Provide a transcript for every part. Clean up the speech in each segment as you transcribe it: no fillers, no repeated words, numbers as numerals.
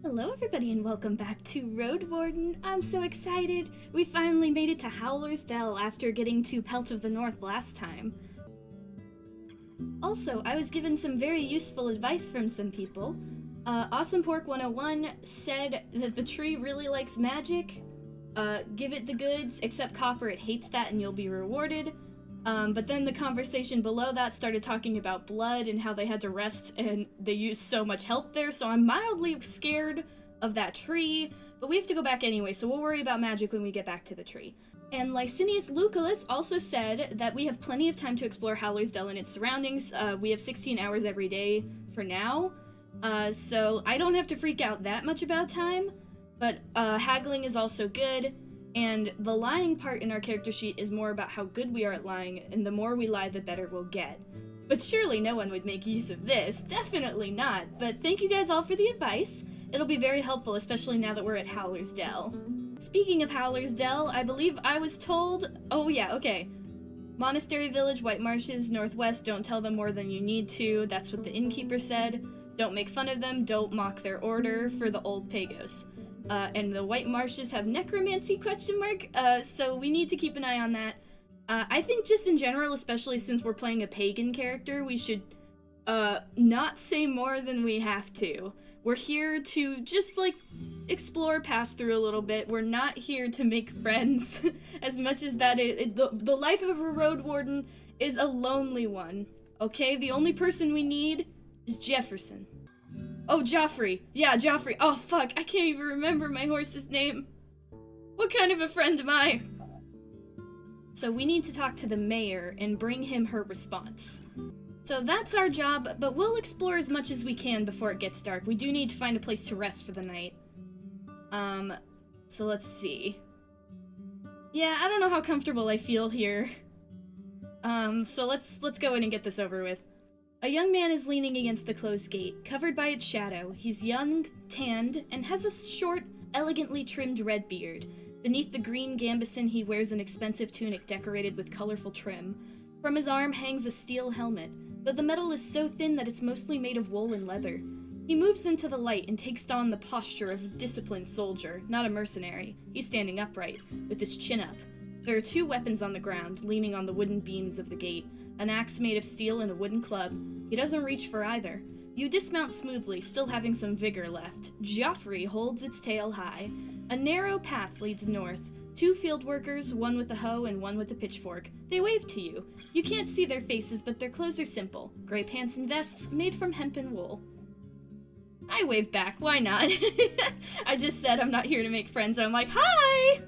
Hello everybody and welcome back to Roadwarden. I'm so excited! We finally made it to Howler's Dell after getting to Pelt of the North last time. Also, I was given some very useful advice from some people. Awesome Pork 101 said that the tree really likes magic. Give it the goods, except copper, it hates that and you'll be rewarded. But then the conversation below that started talking about blood and how they had to rest and they used so much health there, so I'm mildly scared of that tree, but we have to go back anyway, so we'll worry about magic when we get back to the tree. And Licinius Lucullus also said that we have plenty of time to explore Howler's Dell and its surroundings. We have 16 hours every day for now, so I don't have to freak out that much about time, but haggling is also good. And the lying part in our character sheet is more about how good we are at lying, and the more we lie, the better we'll get. But surely no one would make use of this. Definitely not. But thank you guys all for the advice. It'll be very helpful, especially now that we're at Howler's Dell. Speaking of Howler's Dell, I believe I was told... Oh yeah, okay. Monastery Village, White Marshes, Northwest, don't tell them more than you need to. That's what the innkeeper said. Don't make fun of them, don't mock their order for the old Pagos. And the White Marshes have necromancy ? So we need to keep an eye on that. I think just in general, especially since we're playing a pagan character, we should not say more than we have to. We're here to just, like, explore, pass through a little bit. We're not here to make friends, as much as that the life of a road warden is a lonely one, okay? The only person we need is Jefferson. Oh, Joffrey. Yeah, Joffrey. Oh, fuck. I can't even remember my horse's name. What kind of a friend am I? So we need to talk to the mayor and bring him her response. So that's our job, but we'll explore as much as we can before it gets dark. We do need to find a place to rest for the night. So let's see. Yeah, I don't know how comfortable I feel here. So let's go in and get this over with. A young man is leaning against the closed gate, covered by its shadow. He's young, tanned, and has a short, elegantly trimmed red beard. Beneath the green gambeson, he wears an expensive tunic decorated with colorful trim. From his arm hangs a steel helmet, but the metal is so thin that it's mostly made of wool and leather. He moves into the light and takes on the posture of a disciplined soldier, not a mercenary. He's standing upright, with his chin up. There are two weapons on the ground, leaning on the wooden beams of the gate. An axe made of steel and a wooden club. He doesn't reach for either. You dismount smoothly, still having some vigor left. Joffrey holds its tail high. A narrow path leads north. Two field workers, one with a hoe and one with a pitchfork. They wave to you. You can't see their faces, but their clothes are simple. Gray pants and vests made from hemp and wool. I wave back, why not? I just said I'm not here to make friends, and I'm like, hi!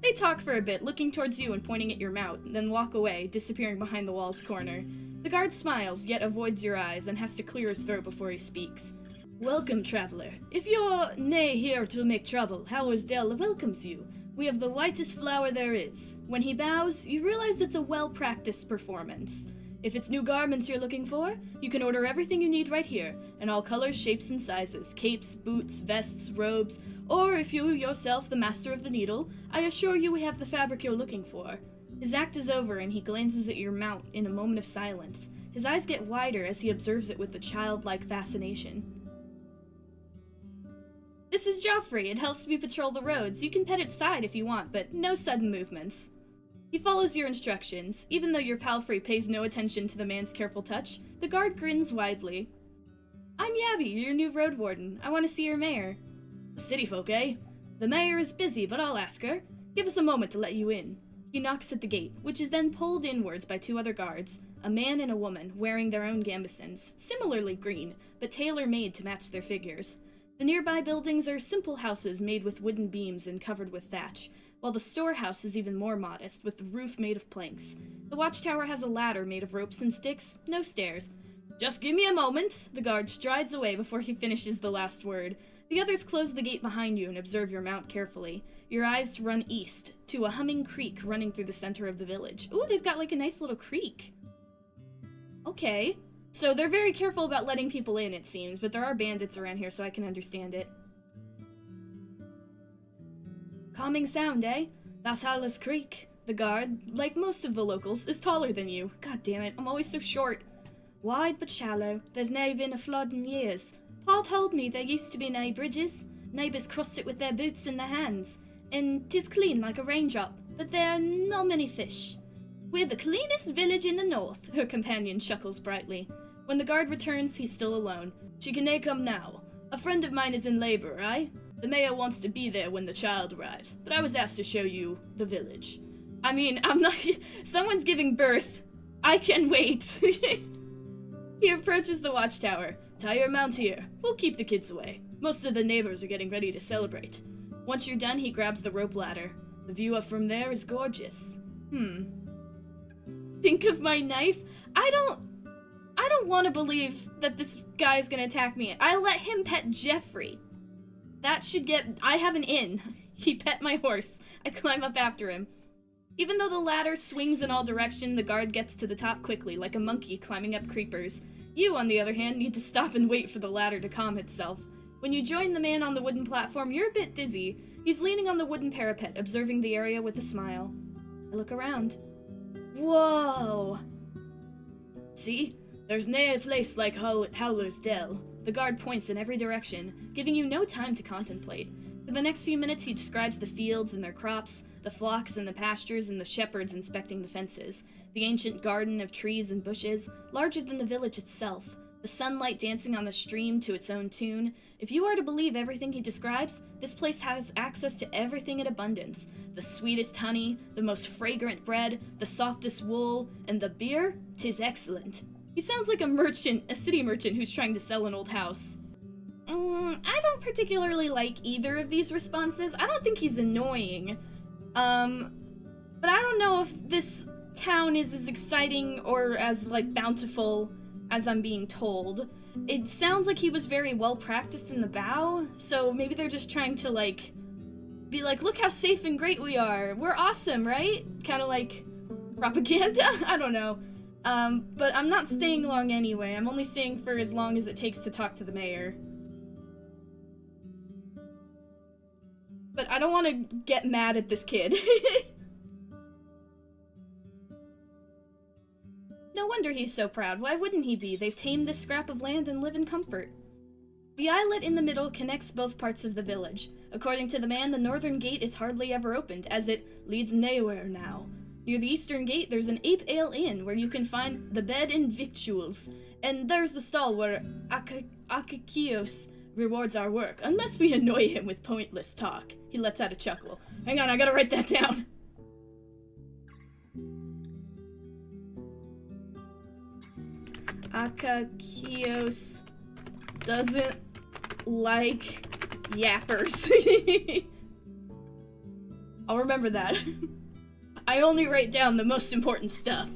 They talk for a bit, looking towards you and pointing at your mount, then walk away, disappearing behind the wall's corner. The guard smiles, yet avoids your eyes, and has to clear his throat before he speaks. Welcome, traveler. If you're nay here to make trouble, Howler's Dell welcomes you. We have the whitest flower there is. When he bows, you realize it's a well-practiced performance. If it's new garments you're looking for, you can order everything you need right here, in all colors, shapes, and sizes. Capes, boots, vests, robes, or if you yourself the master of the needle, I assure you we have the fabric you're looking for. His act is over and he glances at your mount in a moment of silence. His eyes get wider as he observes it with a childlike fascination. This is Joffrey. It helps me patrol the roads. You can pet its side if you want, but no sudden movements. He follows your instructions. Even though your palfrey pays no attention to the man's careful touch, the guard grins widely. I'm Yabby, your new road warden. I want to see your mayor. City folk, eh? The mayor is busy, but I'll ask her. Give us a moment to let you in. He knocks at the gate, which is then pulled inwards by two other guards, a man and a woman, wearing their own gambesons, similarly green, but tailor-made to match their figures. The nearby buildings are simple houses made with wooden beams and covered with thatch, while the storehouse is even more modest, with the roof made of planks. The watchtower has a ladder made of ropes and sticks, no stairs. Just give me a moment! The guard strides away before he finishes the last word. The others close the gate behind you and observe your mount carefully. Your eyes run east, to a humming creek running through the center of the village. Ooh, they've got like a nice little creek. Okay. So they're very careful about letting people in, it seems, but there are bandits around here, so I can understand it. Calming sound, eh? That's Howler's Creek. The guard, like most of the locals, is taller than you. God damn it, I'm always so short. Wide but shallow. There's never been a flood in years. Pa told me there used to be nae bridges. Neighbours crossed it with their boots in their hands, and 'tis clean like a raindrop, but there are no many fish. We're the cleanest village in the north, her companion chuckles brightly. When the guard returns, he's still alone. She can nae come now. A friend of mine is in labor, aye? The mayor wants to be there when the child arrives, but I was asked to show you the village. I mean, I'm not... Someone's giving birth. I can wait. He approaches the watchtower. Tie your mount here. We'll keep the kids away. Most of the neighbors are getting ready to celebrate. Once you're done, he grabs the rope ladder. The view up from there is gorgeous. Think of my knife? I don't want to believe that this guy's gonna attack me. I let him pet Jeffrey. That should get... I have an in. He pet my horse. I climb up after him. Even though the ladder swings in all directions, the guard gets to the top quickly, like a monkey climbing up creepers. You, on the other hand, need to stop and wait for the ladder to calm itself. When you join the man on the wooden platform, you're a bit dizzy. He's leaning on the wooden parapet, observing the area with a smile. I look around. Whoa! See? There's nae place like Howler's Dell. The guard points in every direction, giving you no time to contemplate. For the next few minutes, he describes the fields and their crops, the flocks and the pastures, and the shepherds inspecting the fences, the ancient garden of trees and bushes, larger than the village itself, the sunlight dancing on the stream to its own tune. If you are to believe everything he describes, this place has access to everything in abundance. The sweetest honey, the most fragrant bread, the softest wool, and the beer, 'tis excellent. He sounds like a city merchant who's trying to sell an old house. I don't particularly like either of these responses. I don't think he's annoying. But I don't know if this town is as exciting or as, like, bountiful as I'm being told. It sounds like he was very well practiced in the bow, so maybe they're just trying to, like, be like, look how safe and great we are. We're awesome, right? Kind of like propaganda? I don't know. But I'm not staying long anyway. I'm only staying for as long as it takes to talk to the mayor. But I don't want to get mad at this kid. No wonder he's so proud. Why wouldn't he be? They've tamed this scrap of land and live in comfort. The islet in the middle connects both parts of the village. According to the man, the northern gate is hardly ever opened, as it leads nowhere now. Near the eastern gate, there's an ape ale inn where you can find the bed and victuals. And there's the stall where Akakios rewards our work, unless we annoy him with pointless talk. He lets out a chuckle. Hang on, I gotta write that down. Akakios doesn't like yappers. I'll remember that. I only write down the most important stuff.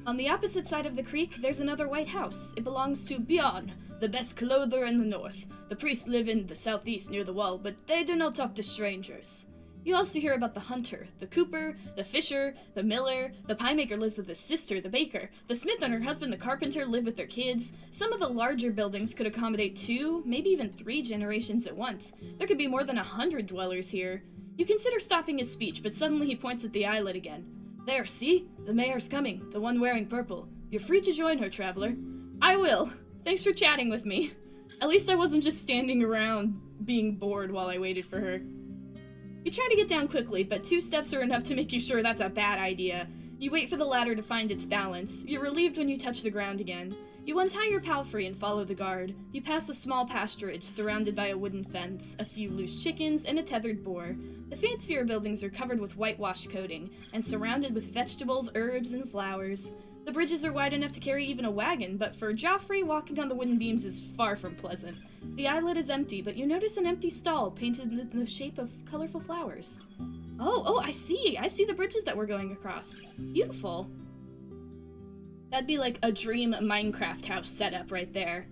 On the opposite side of the creek, there's another white house. It belongs to Bjorn, the best clother in the north. The priests live in the southeast near the wall, but they do not talk to strangers. You also hear about the hunter, the cooper, the fisher, the miller. The pie maker lives with his sister, the baker. The smith and her husband, the carpenter, live with their kids. Some of the larger buildings could accommodate 2, maybe even 3 generations at once. There could be more than 100 dwellers here. You consider stopping his speech, but suddenly he points at the islet again. There, see? The mayor's coming, the one wearing purple. You're free to join her, traveler. I will. Thanks for chatting with me. At least I wasn't just standing around being bored while I waited for her. You try to get down quickly, but 2 steps are enough to make you sure that's a bad idea. You wait for the ladder to find its balance. You're relieved when you touch the ground again. You untie your palfrey and follow the guard. You pass a small pasturage surrounded by a wooden fence, a few loose chickens, and a tethered boar. The fancier buildings are covered with whitewashed coating, and surrounded with vegetables, herbs, and flowers. The bridges are wide enough to carry even a wagon, but for Joffrey, walking on the wooden beams is far from pleasant. The islet is empty, but you notice an empty stall painted in the shape of colorful flowers. Oh, I see the bridges that we're going across. Beautiful. That'd be like a dream Minecraft house setup right there.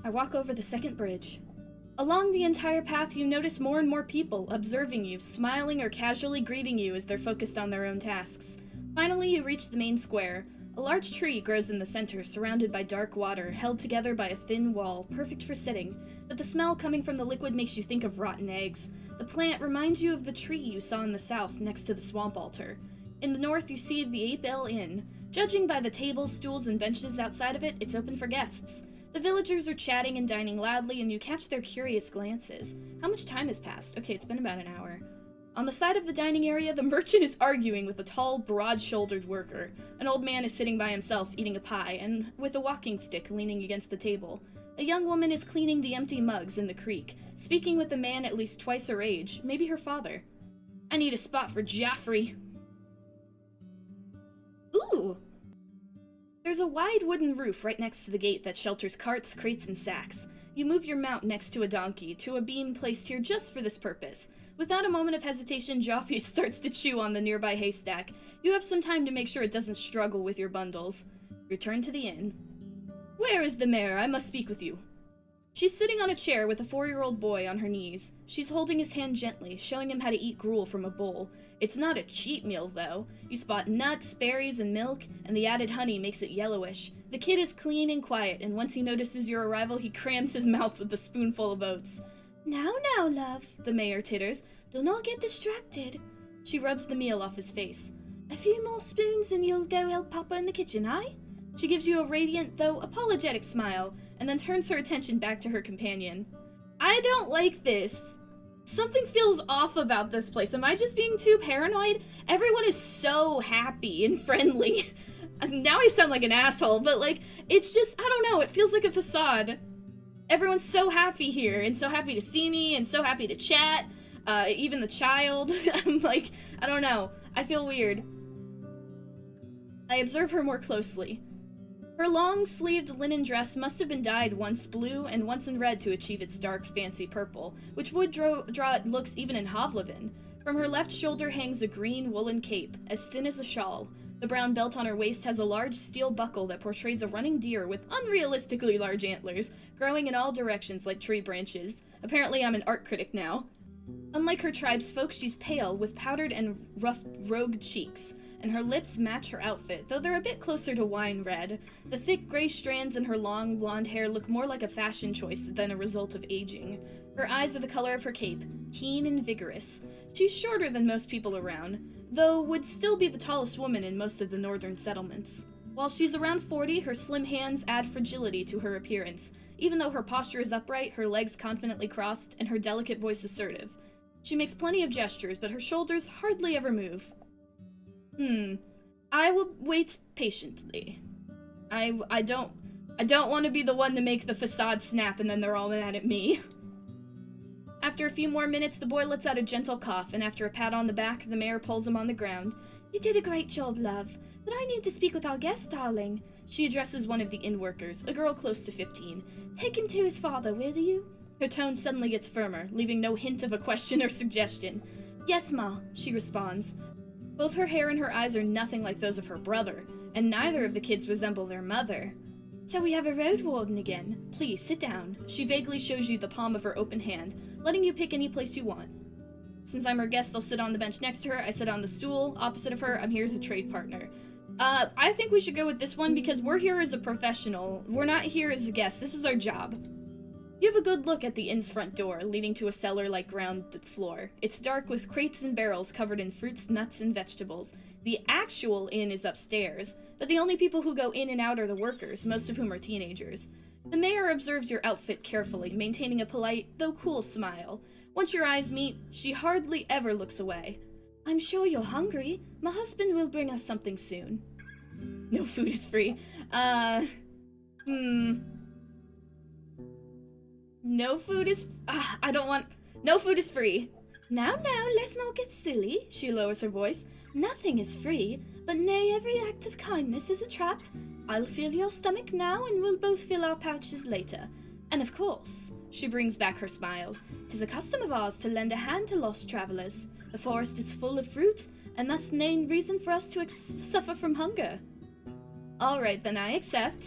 I walk over the second bridge. Along the entire path, you notice more and more people observing you, smiling or casually greeting you as they're focused on their own tasks. Finally, you reach the main square. A large tree grows in the center, surrounded by dark water, held together by a thin wall, perfect for sitting. But the smell coming from the liquid makes you think of rotten eggs. The plant reminds you of the tree you saw in the south, next to the swamp altar. In the north, you see the Ape Ale Inn. Judging by the tables, stools, and benches outside of it, it's open for guests. The villagers are chatting and dining loudly, and you catch their curious glances. How much time has passed? Okay, it's been about an hour. On the side of the dining area, the merchant is arguing with a tall, broad-shouldered worker. An old man is sitting by himself eating a pie, and with a walking stick leaning against the table. A young woman is cleaning the empty mugs in the creek, speaking with a man at least twice her age, maybe her father. I need a spot for Joffrey. Ooh! There's a wide wooden roof right next to the gate that shelters carts, crates, and sacks. You move your mount next to a donkey, to a beam placed here just for this purpose. Without a moment of hesitation, Joffrey starts to chew on the nearby haystack. You have some time to make sure it doesn't struggle with your bundles. Return to the inn. Where is the mare? I must speak with you. She's sitting on a chair with a 4-year-old boy on her knees. She's holding his hand gently, showing him how to eat gruel from a bowl. It's not a cheat meal, though. You spot nuts, berries, and milk, and the added honey makes it yellowish. The kid is clean and quiet, and once he notices your arrival, he crams his mouth with a spoonful of oats. Now, love, the mayor titters. Do not get distracted. She rubs the meal off his face. A few more spoons and you'll go help Papa in the kitchen, aye? She gives you a radiant, though apologetic smile, and then turns her attention back to her companion. I don't like this. Something feels off about this place. Am I just being too paranoid? Everyone is so happy and friendly. Now I sound like an asshole, but like, it's just, I don't know, it feels like a facade. Everyone's so happy here, and so happy to see me, and so happy to chat. Even the child. I'm like, I don't know. I feel weird. I observe her more closely. Her long-sleeved linen dress must have been dyed once blue and once in red to achieve its dark, fancy purple, which would draw looks even in Hovlevin. From her left shoulder hangs a green woolen cape, as thin as a shawl. The brown belt on her waist has a large steel buckle that portrays a running deer with unrealistically large antlers, growing in all directions like tree branches. Apparently I'm an art critic now. Unlike her tribesfolk, she's pale, with powdered and rough rogue cheeks, and her lips match her outfit, though they're a bit closer to wine red. The thick gray strands in her long blonde hair look more like a fashion choice than a result of aging. Her eyes are the color of her cape, keen and vigorous. She's shorter than most people around, though would still be the tallest woman in most of the northern settlements. While she's around 40, her slim hands add fragility to her appearance. Even though her posture is upright, her legs confidently crossed, and her delicate voice assertive. She makes plenty of gestures, but her shoulders hardly ever move. I will wait patiently. I don't want to be the one to make the facade snap and then they're all mad at me. After a few more minutes, the boy lets out a gentle cough, and after a pat on the back, the mayor pulls him on the ground. You did a great job, love, but I need to speak with our guest, darling. She addresses one of the inn workers, a girl close to 15. Take him to his father, will you? Her tone suddenly gets firmer, leaving no hint of a question or suggestion. Yes, ma, she responds. Both her hair and her eyes are nothing like those of her brother, and neither of the kids resemble their mother. So we have a Roadwarden again. Please, sit down. She vaguely shows you the palm of her open hand, letting you pick any place you want. Since I'm her guest, I'll sit on the bench next to her. I sit on the stool opposite of her. I'm here as a trade partner. I think we should go with this one because we're here as a professional. We're not here as a guest. This is our job. You have a good look at the inn's front door, leading to a cellar-like ground floor. It's dark with crates and barrels covered in fruits, nuts, and vegetables. The actual inn is upstairs, but the only people who go in and out are the workers, most of whom are teenagers. The mayor observes your outfit carefully, maintaining a polite, though cool smile. Once your eyes meet, she hardly ever looks away. I'm sure you're hungry. My husband will bring us something soon. No food is free. No food is... No food is free. Now, let's not get silly, she lowers her voice. Nothing is free, but nay, every act of kindness is a trap. I'll fill your stomach now, and we'll both fill our pouches later. And of course, she brings back her smile, 'tis a custom of ours to lend a hand to lost travelers. The forest is full of fruit, and that's no reason for us to suffer from hunger. All right, then I accept.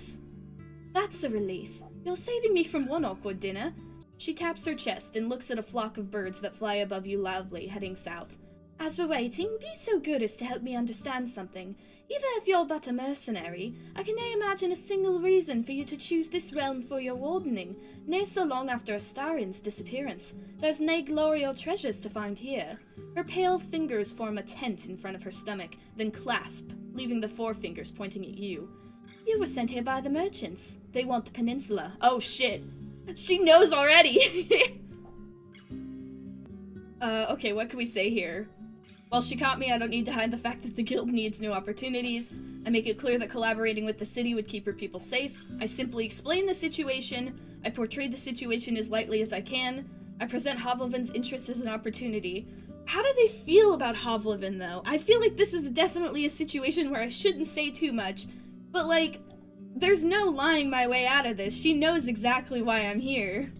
That's a relief. You're saving me from one awkward dinner. She taps her chest and looks at a flock of birds that fly above you loudly, heading south. As we're waiting, be so good as to help me understand something. Even if you're but a mercenary, I can nae imagine a single reason for you to choose this realm for your wardening, nae so long after Astarion's disappearance. There's nae glory or treasures to find here. Her pale fingers form a tent in front of her stomach, then clasp, leaving the forefingers pointing at you. You were sent here by the merchants. They want the peninsula. Oh shit. She knows already! Okay, what can we say here? Well, she caught me. I don't need to hide the fact that the guild needs new opportunities. I make it clear that collaborating with the city would keep her people safe. I simply explain the situation. I portray the situation as lightly as I can. I present Hovlevin's interest as an opportunity. How do they feel about Hovlevin, though? I feel like this is definitely a situation where I shouldn't say too much. But, like, there's no lying my way out of this. She knows exactly why I'm here.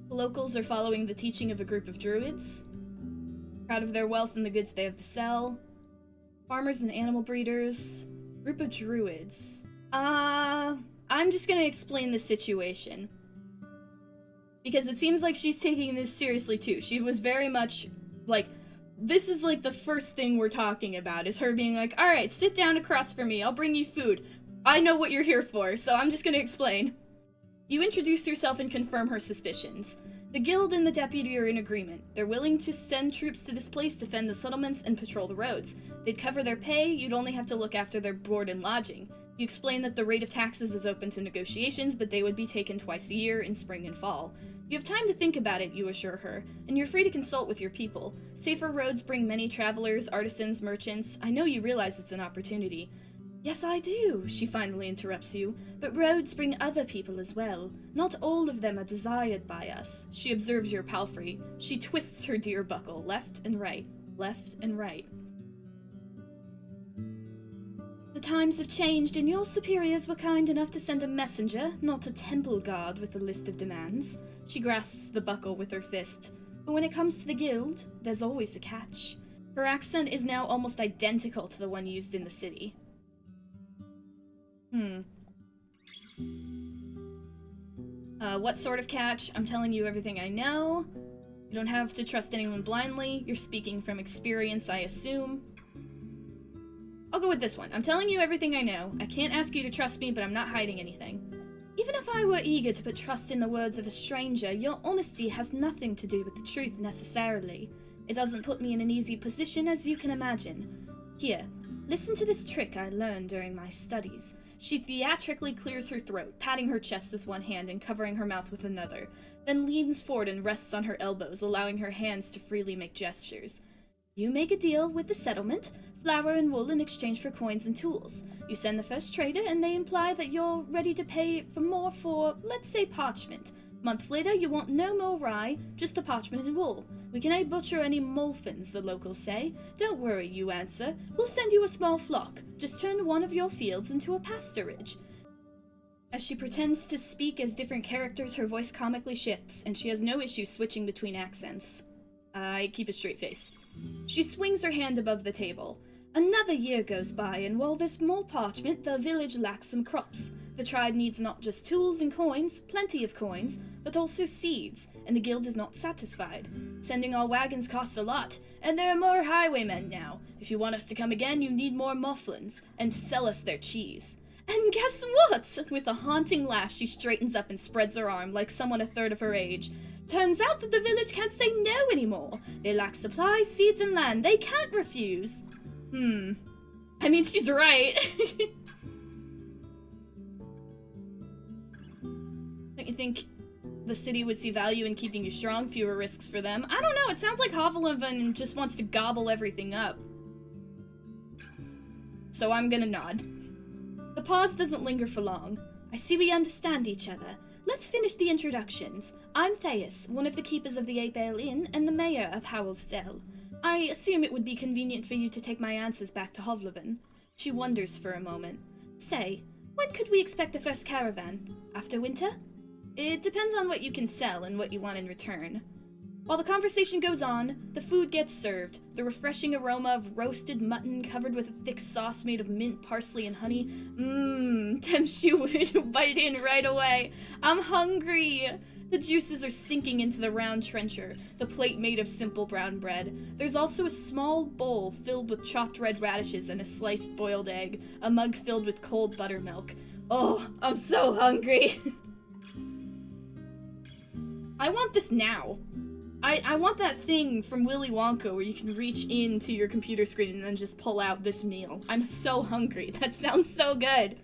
Locals are following the teaching of a group of druids. Proud of their wealth and the goods they have to sell. Farmers and animal breeders. Group of druids. I'm just gonna explain the situation. Because it seems like she's taking this seriously too. She was very much, like, this is like the first thing we're talking about, is her being like, alright, sit down across from me, I'll bring you food. I know what you're here for, so I'm just gonna explain. You introduce yourself and confirm her suspicions. The guild and the deputy are in agreement. They're willing to send troops to this place to defend the settlements and patrol the roads. They'd cover their pay, you'd only have to look after their board and lodging. You explain that the rate of taxes is open to negotiations, but they would be taken twice a year, in spring and fall. You have time to think about it, you assure her, and you're free to consult with your people. Safer roads bring many travelers, artisans, merchants. I know you realize it's an opportunity. Yes, I do, she finally interrupts you, but roads bring other people as well. Not all of them are desired by us. She observes your palfrey. She twists her deer buckle, left and right, left and right. The times have changed, and your superiors were kind enough to send a messenger, not a temple guard with a list of demands. She grasps the buckle with her fist. But when it comes to the guild, there's always a catch. Her accent is now almost identical to the one used in the city. What sort of catch? I'm telling you everything I know. You don't have to trust anyone blindly. You're speaking from experience, I assume. I'll go with this one. I'm telling you everything I know. I can't ask you to trust me, but I'm not hiding anything. Even if I were eager to put trust in the words of a stranger, your honesty has nothing to do with the truth necessarily. It doesn't put me in an easy position, as you can imagine. Here, listen to this trick I learned during my studies. She theatrically clears her throat, patting her chest with one hand and covering her mouth with another, then leans forward and rests on her elbows, allowing her hands to freely make gestures. You make a deal with the settlement, flour and wool in exchange for coins and tools. You send the first trader, and they imply that you're ready to pay for more for, let's say, parchment. Months later, you want no more rye, just the parchment and wool. We can butcher any molfins, the locals say. Don't worry, you answer. We'll send you a small flock. Just turn one of your fields into a pasturage. As she pretends to speak as different characters, her voice comically shifts, and she has no issue switching between accents. I keep a straight face. She swings her hand above the table. Another year goes by, and while there's more parchment, the village lacks some crops. The tribe needs not just tools and coins, plenty of coins, but also seeds, and the guild is not satisfied. Sending our wagons costs a lot, and there are more highwaymen now. If you want us to come again, you need more mufflins, and sell us their cheese. And guess what? With a haunting laugh, she straightens up and spreads her arm like someone a third of her age. Turns out that the village can't say no anymore. They lack supplies, seeds, and land. They can't refuse. I mean, she's right. Don't you think the city would see value in keeping you strong, fewer risks for them? I don't know, it sounds like Hovleven just wants to gobble everything up. So I'm gonna nod. The pause doesn't linger for long. I see we understand each other. Let's finish the introductions. I'm Thais, one of the keepers of the Ape Ale Inn and the mayor of Howler's Dell. I assume it would be convenient for you to take my answers back to Hovleven. She wonders for a moment. Say, when could we expect the first caravan? After winter? It depends on what you can sell and what you want in return. While the conversation goes on, the food gets served, the refreshing aroma of roasted mutton covered with a thick sauce made of mint, parsley, and honey. Tempts you to bite in right away. I'm hungry! The juices are sinking into the round trencher, the plate made of simple brown bread. There's also a small bowl filled with chopped red radishes and a sliced boiled egg, a mug filled with cold buttermilk. Oh, I'm so hungry! I want this now. I want that thing from Willy Wonka where you can reach into your computer screen and then just pull out this meal. I'm so hungry. That sounds so good.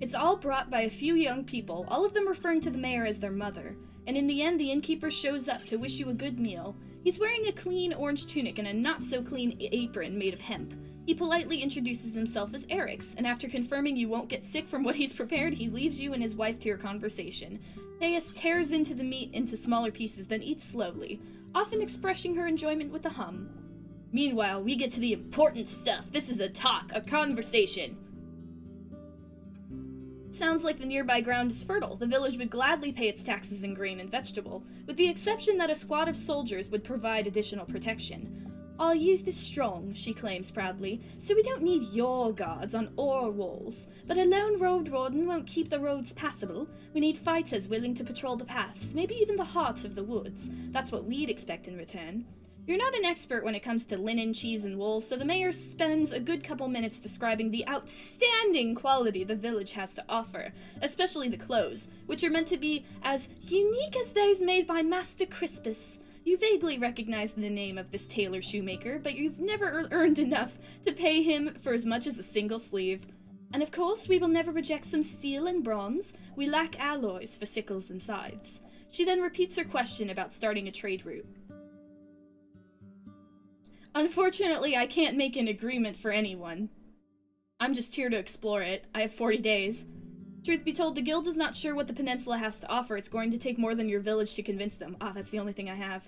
It's all brought by a few young people, all of them referring to the mayor as their mother. And in the end, the innkeeper shows up to wish you a good meal. He's wearing a clean orange tunic and a not-so-clean apron made of hemp. He politely introduces himself as Eric's, and after confirming you won't get sick from what he's prepared, he leaves you and his wife to your conversation. Theus tears into the meat into smaller pieces, then eats slowly, often expressing her enjoyment with a hum. Meanwhile, we get to the important stuff. This is a talk, a conversation. Sounds like the nearby ground is fertile. The village would gladly pay its taxes in grain and vegetable, with the exception that a squad of soldiers would provide additional protection. Our youth is strong, she claims proudly, so we don't need your guards on our walls. But a lone Roadwarden won't keep the roads passable. We need fighters willing to patrol the paths, maybe even the heart of the woods. That's what we'd expect in return. You're not an expert when it comes to linen, cheese, and wool, so the mayor spends a good couple minutes describing the outstanding quality the village has to offer, especially the clothes, which are meant to be as unique as those made by Master Crispus. You vaguely recognize the name of this tailor shoemaker, but you've never earned enough to pay him for as much as a single sleeve. And of course, we will never reject some steel and bronze. We lack alloys for sickles and scythes. She then repeats her question about starting a trade route. Unfortunately, I can't make an agreement for anyone. I'm just here to explore it. I have 40 days. Truth be told, the guild is not sure what the peninsula has to offer. It's going to take more than your village to convince them. Ah, that's the only thing I have.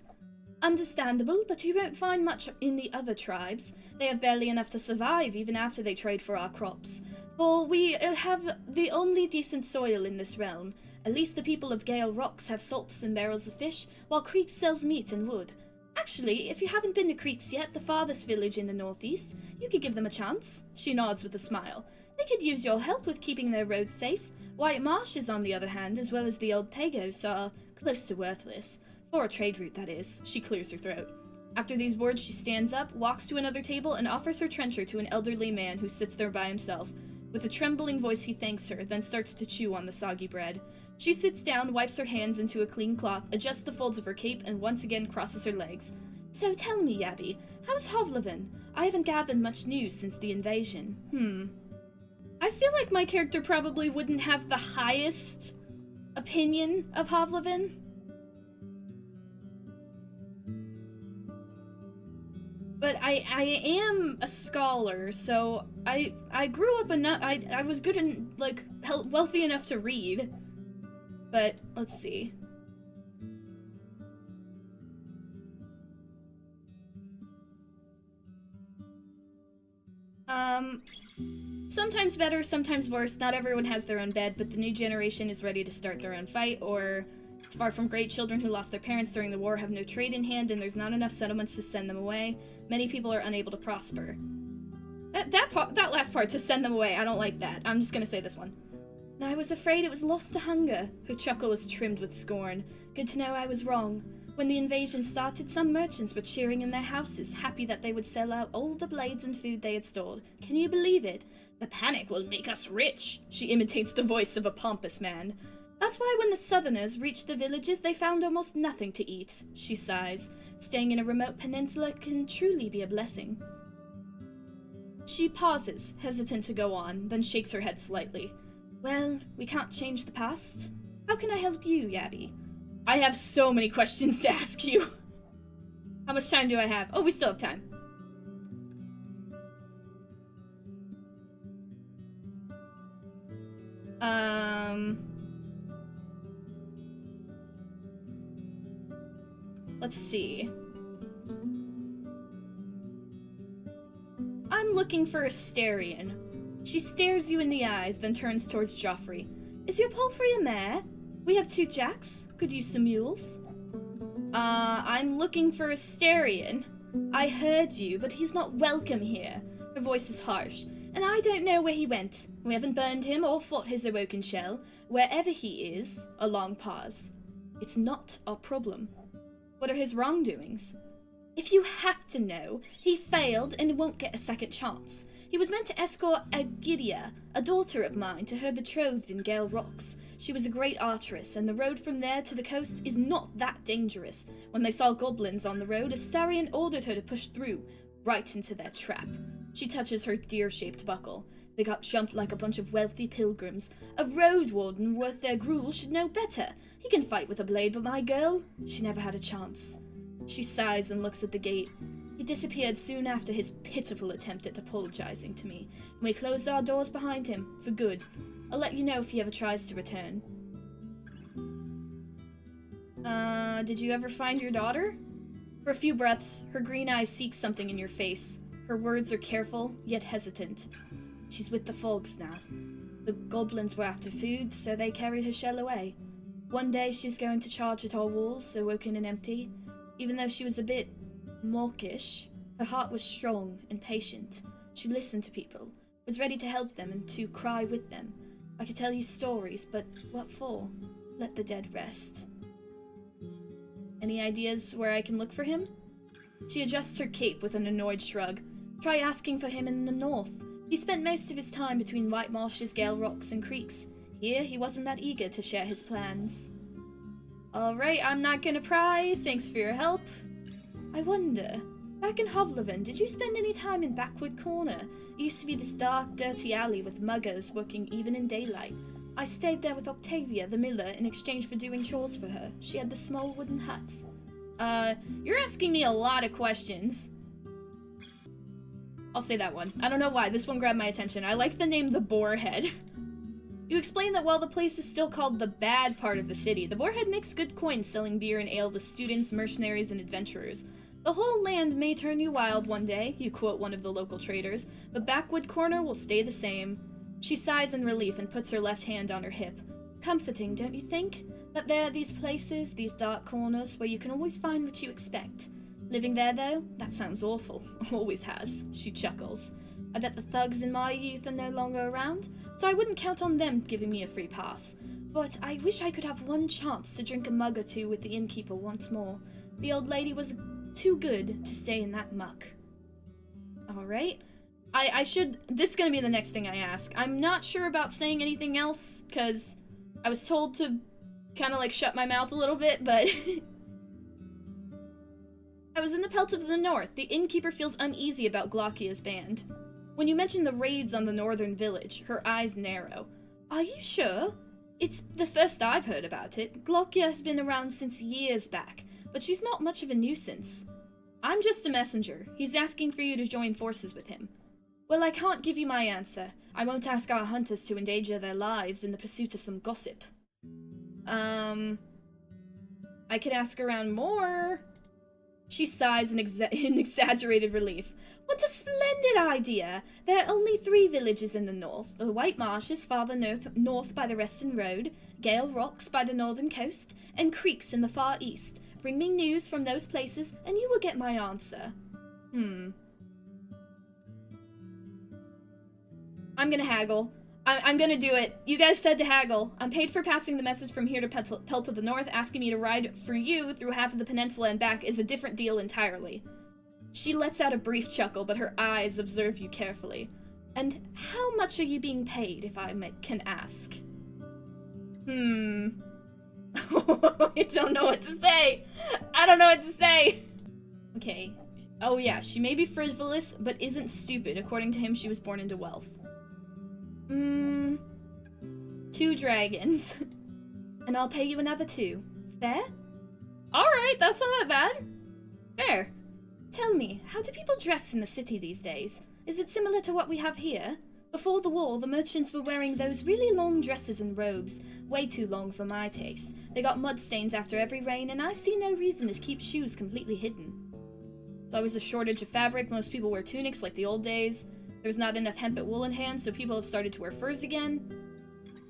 Understandable, but you won't find much in the other tribes. They have barely enough to survive, even after they trade for our crops. For we have the only decent soil in this realm. At least the people of Gale Rocks have salts and barrels of fish, while Creeks sells meat and wood. Actually, if you haven't been to Creeks yet, the farthest village in the northeast, you could give them a chance. She nods with a smile. They could use your help with keeping their roads safe. White Marshes, on the other hand, as well as the old Pagos, are close to worthless. For a trade route, that is. She clears her throat. After these words, she stands up, walks to another table, and offers her trencher to an elderly man who sits there by himself. With a trembling voice, he thanks her, then starts to chew on the soggy bread. She sits down, wipes her hands into a clean cloth, adjusts the folds of her cape, and once again crosses her legs. So tell me, Yabby, how's Hovleven? I haven't gathered much news since the invasion. I feel like my character probably wouldn't have the highest opinion of Hovleven. But I am a scholar, so I grew up enough. I was good and like wealthy enough to read. But let's see. Sometimes better, sometimes worse. Not everyone has their own bed, but the new generation is ready to start their own fight, or it's far from great. Children who lost their parents during the war have no trade in hand, and there's not enough settlements to send them away. Many people are unable to prosper. That last part, to send them away, I don't like that. I'm just gonna say this one. I was afraid it was lost to hunger. Her chuckle is trimmed with scorn. Good to know I was wrong. When the invasion started, some merchants were cheering in their houses, happy that they would sell out all the blades and food they had stored. Can you believe it? The panic will make us rich. She imitates the voice of a pompous man. That's why when the southerners reached the villages, they found almost nothing to eat. She sighs. Staying in a remote peninsula can truly be a blessing. She pauses, hesitant to go on, then shakes her head slightly. Well, we can't change the past. How can I help you, Yabby? I have so many questions to ask you. How much time do I have? Oh, we still have time. Let's see. I'm looking for a Asterion. She stares you in the eyes, then turns towards Joffrey. Is your palfrey a mare? We have 2 jacks. Could use some mules. I'm looking for a Asterion. I heard you, but he's not welcome here. Her voice is harsh. And I don't know where he went. We haven't burned him or fought his awoken shell. Wherever he is, a long pause. It's not our problem. What are his wrongdoings? If you have to know, he failed and won't get a second chance. He was meant to escort Agidia, a daughter of mine, to her betrothed in Gale Rocks. She was a great archeress, and the road from there to the coast is not that dangerous. When they saw goblins on the road, Astarion ordered her to push through, right into their trap. She touches her deer-shaped buckle. They got jumped like a bunch of wealthy pilgrims. A Roadwarden worth their gruel should know better. He can fight with a blade, but my girl, she never had a chance. She sighs and looks at the gate. He disappeared soon after his pitiful attempt at apologizing to me, and we closed our doors behind him, for good. I'll let you know if he ever tries to return. Did you ever find your daughter? For a few breaths, her green eyes seek something in your face. Her words are careful, yet hesitant. She's with the Fogs now. The goblins were after food, so they carried her shell away. One day she's going to charge at our walls, awoken and empty. Even though she was a bit mawkish, her heart was strong and patient. She listened to people, was ready to help them and to cry with them. I could tell you stories, but what for? Let the dead rest. Any ideas where I can look for him? She adjusts her cape with an annoyed shrug. Try asking for him in the north. He spent most of his time between White Marshes, Gale Rocks, and creeks. Here, he wasn't that eager to share his plans. Alright, I'm not gonna pry. Thanks for your help. I wonder, back in Hovleven, did you spend any time in Backwood Corner? It used to be this dark, dirty alley with muggers working even in daylight. I stayed there with Octavia, the miller, in exchange for doing chores for her. She had the small wooden hut. You're asking me a lot of questions. I'll say that one. I don't know why, this one grabbed my attention. I like the name the Boarhead. You explain that while the place is still called the bad part of the city, the Boarhead makes good coin selling beer and ale to students, mercenaries, and adventurers. The whole land may turn you wild one day, you quote one of the local traders, but Backwood Corner will stay the same. She sighs in relief and puts her left hand on her hip. Comforting, don't you think? That there are these places, these dark corners, where you can always find what you expect. Living there, though? That sounds awful. Always has. She chuckles. I bet the thugs in my youth are no longer around, so I wouldn't count on them giving me a free pass. But I wish I could have one chance to drink a mug or two with the innkeeper once more. The old lady was too good to stay in that muck. Alright. I should... This is gonna be the next thing I ask. I'm not sure about saying anything else, because I was told to kind of like shut my mouth a little bit, but... I was in the Pelt of the North. The innkeeper feels uneasy about Glaucia's band. When you mention the raids on the northern village, her eyes narrow. Are you sure? It's the first I've heard about it. Glaucia has been around since years back, but she's not much of a nuisance. I'm just a messenger. He's asking for you to join forces with him. Well, I can't give you my answer. I won't ask our hunters to endanger their lives in the pursuit of some gossip. I could ask around more. She sighs in exaggerated relief. What a splendid idea! There are only 3 villages in the north. The White Marshes farther north by the Reston Road, Gale Rocks by the northern coast, and creeks in the far east. Bring me news from those places, and you will get my answer. I'm gonna haggle. I'm gonna do it. You guys said to haggle. I'm paid for passing the message from here to Pelt of the North. Asking me to ride for you through half of the peninsula and back is a different deal entirely. She lets out a brief chuckle, but her eyes observe you carefully. And how much are you being paid, if I can ask? I don't know what to say. I don't know what to say. Okay. Oh yeah, she may be frivolous, but isn't stupid. According to him, she was born into wealth. 2 dragons. And I'll pay you another 2. Fair? Alright, that's not that bad. Fair. Tell me, how do people dress in the city these days? Is it similar to what we have here? Before the war, the merchants were wearing those really long dresses and robes. Way too long for my taste. They got mud stains after every rain, and I see no reason to keep shoes completely hidden. There's always a shortage of fabric. Most people wear tunics like the old days. There's not enough hemp at wool in hand, so people have started to wear furs again.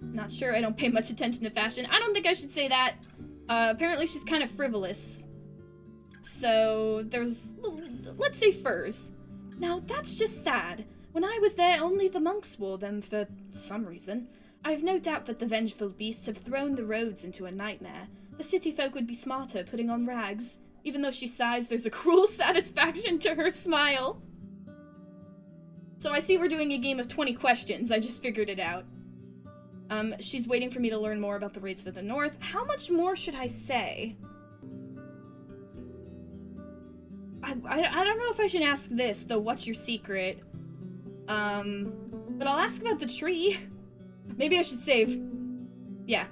Not sure, I don't pay much attention to fashion. I don't think I should say that. Apparently she's kind of frivolous. So, there's, let's say furs. Now, that's just sad. When I was there, only the monks wore them for some reason. I have no doubt that the vengeful beasts have thrown the roads into a nightmare. The city folk would be smarter putting on rags. Even though she sighs, there's a cruel satisfaction to her smile. So I see we're doing a game of 20 questions. I just figured it out. She's waiting for me to learn more about the raids to the north. How much more should I say? I don't know if I should ask this, though. What's your secret? But I'll ask about the tree. Maybe I should save. Yeah.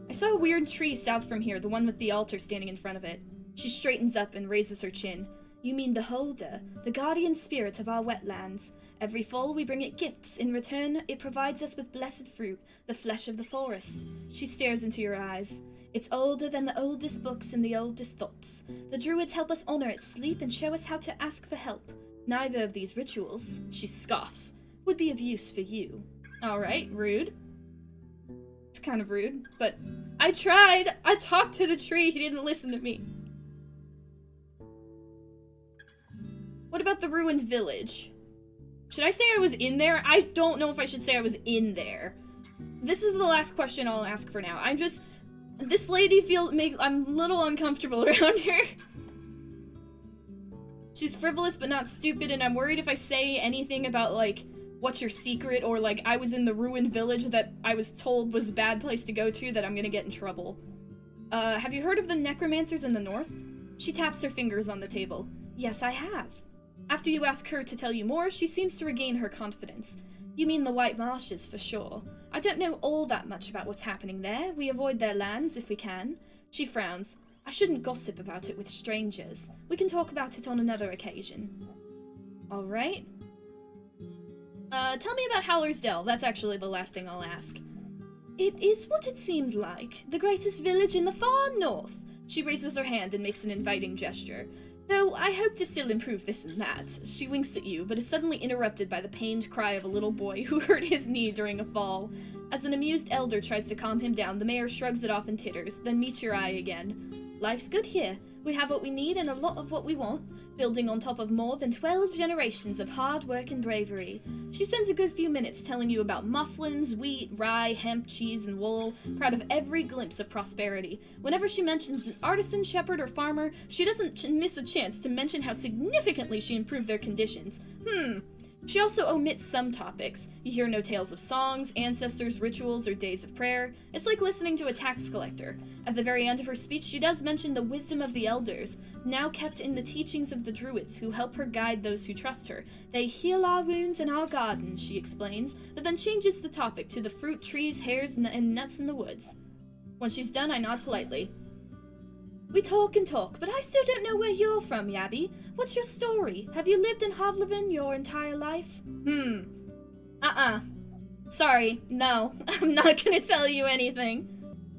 I saw a weird tree south from here, the one with the altar standing in front of it. She straightens up and raises her chin. You mean Beholder, the guardian spirit of our wetlands. Every fall we bring it gifts. In return, it provides us with blessed fruit, the flesh of the forest. She stares into your eyes. It's older than the oldest books and the oldest thoughts. The druids help us honor its sleep and show us how to ask for help. Neither of these rituals, she scoffs, would be of use for you. Alright, rude. It's kind of rude, but I tried! I talked to the tree, he didn't listen to me. What about the ruined village? Should I say I was in there? I don't know if I should say I was in there. This is the last question I'll ask for now. This lady I'm a little uncomfortable around her. She's frivolous but not stupid, and I'm worried if I say anything about, like, what's your secret, or, like, I was in the ruined village that I was told was a bad place to go to, that I'm gonna get in trouble. Have you heard of the necromancers in the north? She taps her fingers on the table. Yes, I have. After you ask her to tell you more, she seems to regain her confidence. You mean the White Marshes, for sure. I don't know all that much about what's happening there. We avoid their lands if we can. She frowns. I shouldn't gossip about it with strangers. We can talk about it on another occasion. Alright. Tell me about Howler's Dell. That's actually the last thing I'll ask. It is what it seems like. The greatest village in the far north. She raises her hand and makes an inviting gesture. Though I hope to still improve this and that. She winks at you, but is suddenly interrupted by the pained cry of a little boy who hurt his knee during a fall. As an amused elder tries to calm him down, the mayor shrugs it off and titters, then meets your eye again. Life's good here. We have what we need and a lot of what we want, building on top of more than 12 generations of hard work and bravery. She spends a good few minutes telling you about mufflins, wheat, rye, hemp, cheese, and wool, proud of every glimpse of prosperity. Whenever she mentions an artisan, shepherd, or farmer, she doesn't miss a chance to mention how significantly she improved their conditions. She also omits some topics. You hear no tales of songs, ancestors, rituals, or days of prayer. It's like listening to a tax collector. At the very end of her speech, she does mention the wisdom of the elders, now kept in the teachings of the druids, who help her guide those who trust her. They heal our wounds in our gardens, she explains, but then changes the topic to the fruit, trees, hares, and nuts in the woods. When she's done, I nod politely. We talk and talk, but I still don't know where you're from, Yabby. What's your story? Have you lived in Hovlevin your entire life? Sorry, no. I'm not gonna tell you anything.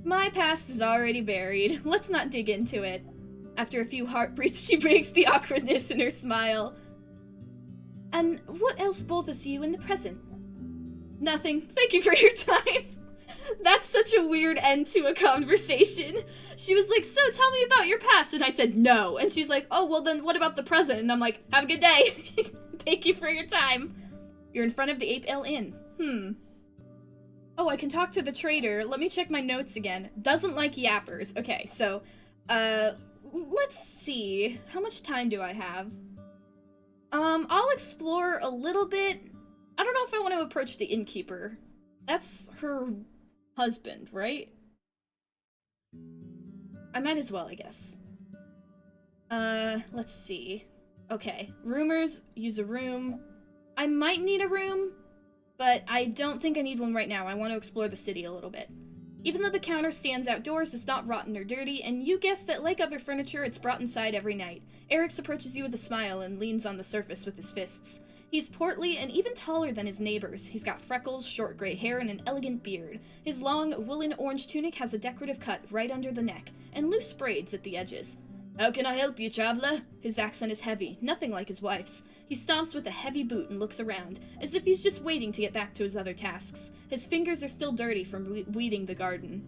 My past is already buried. Let's not dig into it. After a few heartbeats, she breaks the awkwardness in her smile. And what else bothers you in the present? Nothing. Thank you for your time. That's such a weird end to a conversation. She was like, so tell me about your past, and I said no. And she's like, oh, well then what about the present? And I'm like, have a good day. Thank you for your time. You're in front of the Ape Ale Inn. Oh, I can talk to the trader. Let me check my notes again. Doesn't like yappers. Okay, so, let's see. How much time do I have? I'll explore a little bit. I don't know if I want to approach the innkeeper. That's her husband, right? I might as well, I guess. Let's see. Okay, rumors, use a room. I might need a room, but I don't think I need one right now. I want to explore the city a little bit. Even though the counter stands outdoors, it's not rotten or dirty, and you guessed that like other furniture, it's brought inside every night. Eric's approaches you with a smile and leans on the surface with his fists. He's portly and even taller than his neighbors. He's got freckles, short gray hair, and an elegant beard. His long, woolen orange tunic has a decorative cut right under the neck, and loose braids at the edges. How can I help you, traveler? His accent is heavy, nothing like his wife's. He stomps with a heavy boot and looks around, as if he's just waiting to get back to his other tasks. His fingers are still dirty from weeding the garden.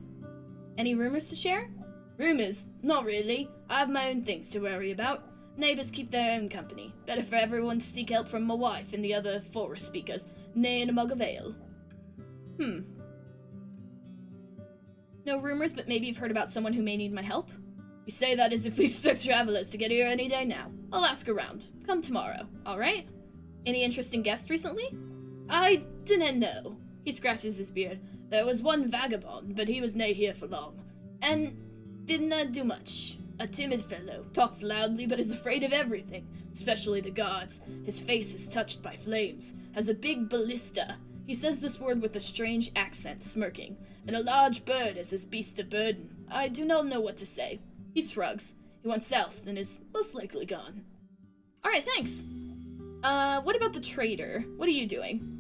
Any rumors to share? Rumors? Not really. I have my own things to worry about. Neighbors keep their own company. Better for everyone to seek help from my wife and the other forest speakers. Nay and a mug of ale. No rumors, but maybe you've heard about someone who may need my help? You say that as if we expect travelers to get here any day now. I'll ask around. Come tomorrow, alright? Any interesting guests recently? I dinna know. He scratches his beard. There was one vagabond, but he was nae here for long. And didna do much. A timid fellow, talks loudly but is afraid of everything, especially the gods. His face is touched by flames, has a big ballista. He says this word with a strange accent, smirking, and a large bird as his beast of burden. I do not know what to say. He shrugs. He went south and is most likely gone. Alright, thanks. What about the trader? What are you doing?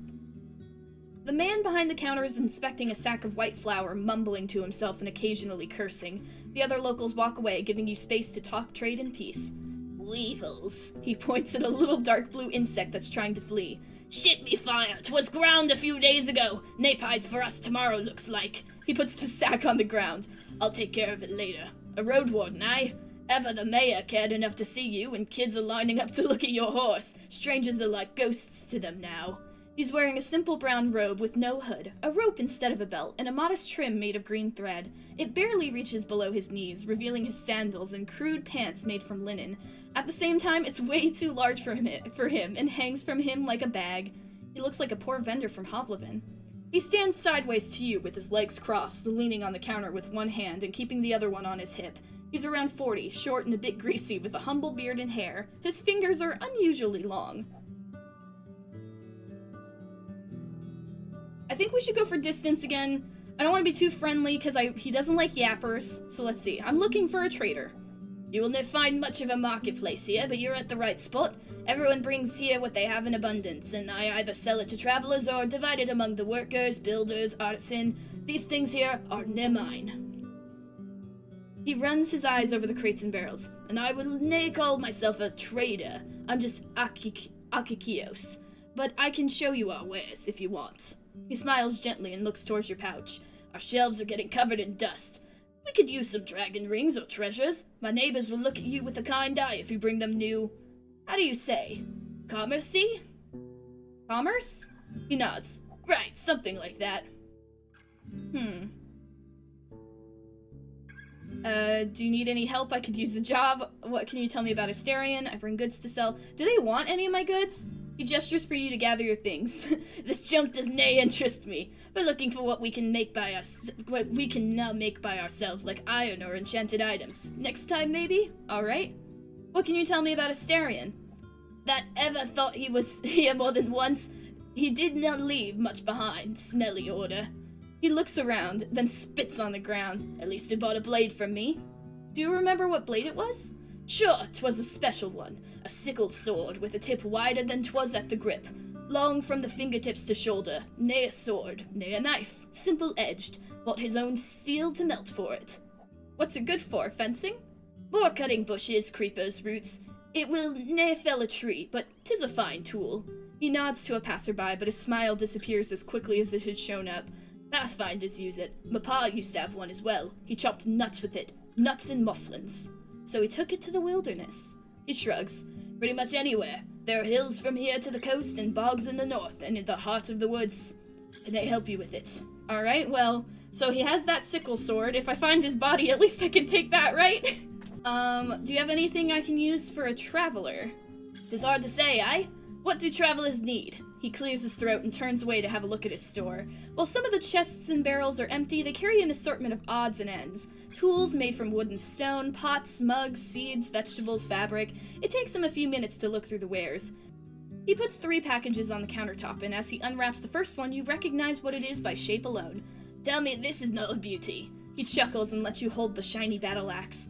The man behind the counter is inspecting a sack of white flour, mumbling to himself and occasionally cursing. The other locals walk away, giving you space to talk trade in peace. Weevils. He points at a little dark blue insect that's trying to flee. Shit me fire, 'twas ground a few days ago. Nae pies for us tomorrow, looks like. He puts the sack on the ground. I'll take care of it later. A Roadwarden, aye? Ever the mayor cared enough to see you, and kids are lining up to look at your horse. Strangers are like ghosts to them now. He's wearing a simple brown robe with no hood, a rope instead of a belt, and a modest trim made of green thread. It barely reaches below his knees, revealing his sandals and crude pants made from linen. At the same time, it's way too large for him and hangs from him like a bag. He looks like a poor vendor from Hovlevin. He stands sideways to you with his legs crossed, leaning on the counter with one hand and keeping the other one on his hip. He's around 40, short and a bit greasy, with a humble beard and hair. His fingers are unusually long. I think we should go for distance again. I don't want to be too friendly because he doesn't like yappers. So let's see. I'm looking for a trader. You will not find much of a marketplace here, but you're at the right spot. Everyone brings here what they have in abundance, and I either sell it to travelers or divide it among the workers, builders, artisan. These things here are ne mine. He runs his eyes over the crates and barrels. And I will nae call myself a trader. I'm just Akikios. But I can show you our wares if you want. He smiles gently and looks towards your pouch. Our shelves are getting covered in dust. We could use some dragon rings or treasures. My neighbors will look at you with a kind eye if you bring them new. How do you say? Commerce-y? Commerce? He nods. Right, something like that. Do you need any help? I could use a job. What can you tell me about Asterion? I bring goods to sell. Do they want any of my goods? He gestures for you to gather your things. This junk does nae interest me. We're looking for what we can make by what we can now make by ourselves, like iron or enchanted items. Next time, maybe? Alright. What can you tell me about Asterion? That ever thought he was here more than once? He did not leave much behind, smelly order. He looks around, then spits on the ground. At least he bought a blade from me. Do you remember what blade it was? Sure, 'twas a special one. A sickle sword with a tip wider than 'twas at the grip. Long from the fingertips to shoulder. Nae a sword, nae a knife. Simple-edged. Bought his own steel to melt for it. What's it good for, fencing? More cutting bushes, creepers, roots. It will nae fell a tree, but 'tis a fine tool. He nods to a passerby, but his smile disappears as quickly as it had shown up. Pathfinders use it. My pa used to have one as well. He chopped nuts with it. Nuts and mufflins. So he took it to the wilderness. He shrugs. Pretty much anywhere. There are hills from here to the coast and bogs in the north and in the heart of the woods. Can I help you with it? Alright, well, so he has that sickle sword. If I find his body, at least I can take that, right? Do you have anything I can use for a traveler? 'Tis hard to say, aye? What do travelers need? He clears his throat and turns away to have a look at his store. While some of the chests and barrels are empty, they carry an assortment of odds and ends. Tools made from wood and stone, pots, mugs, seeds, vegetables, fabric. It takes him a few minutes to look through the wares. He puts 3 packages on the countertop, and as he unwraps the first one, you recognize what it is by shape alone. Tell me this is not a beauty. He chuckles and lets you hold the shiny battle axe.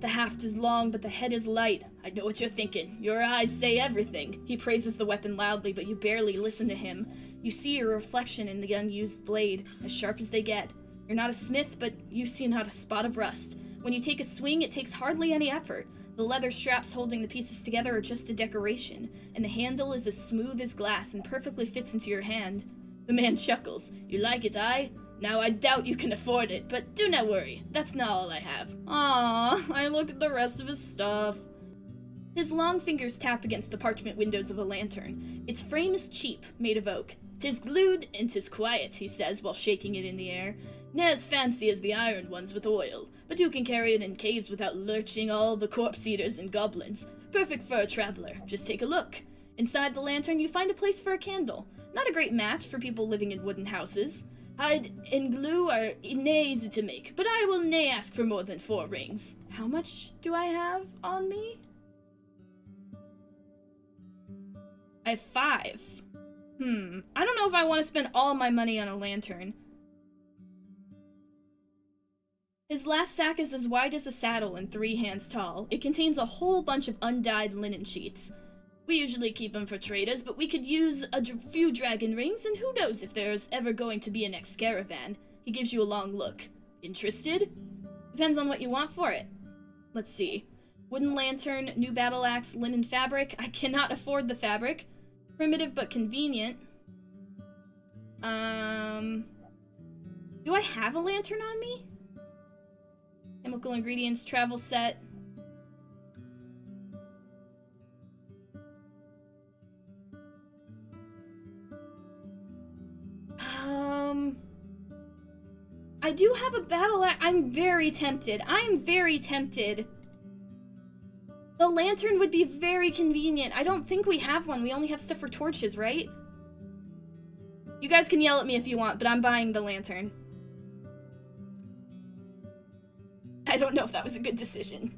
The haft is long, but the head is light. I know what you're thinking. Your eyes say everything. He praises the weapon loudly, but you barely listen to him. You see your reflection in the unused blade, as sharp as they get. You're not a smith, but you see not a spot of rust. When you take a swing, it takes hardly any effort. The leather straps holding the pieces together are just a decoration, and the handle is as smooth as glass and perfectly fits into your hand. The man chuckles. You like it, aye? Now I doubt you can afford it, but do not worry. That's not all I have. Aww, I look at the rest of his stuff. His long fingers tap against the parchment windows of a lantern. Its frame is cheap, made of oak. 'Tis glued and 'tis quiet, he says while shaking it in the air. Nae as fancy as the iron ones with oil, but you can carry it in caves without lurching all the corpse eaters and goblins. Perfect for a traveler. Just take a look. Inside the lantern, you find a place for a candle. Not a great match for people living in wooden houses. Hide and glue are nae easy to make, but I will nae ask for more than 4 rings. How much do I have on me? I have 5. I don't know if I want to spend all my money on a lantern. His last sack is as wide as a saddle and 3 hands tall. It contains a whole bunch of undyed linen sheets. We usually keep them for traders, but we could use a few dragon rings, and who knows if there's ever going to be a next caravan. He gives you a long look. Interested? Depends on what you want for it. Let's see. Wooden lantern, new battle axe, linen fabric. I cannot afford the fabric. Primitive but convenient. Do I have a lantern on me? Chemical ingredients, travel set. I do have a battle axe. I'm very tempted. The lantern would be very convenient. I don't think we have one. We only have stuff for torches, right? You guys can yell at me if you want, but I'm buying the lantern. I don't know if that was a good decision.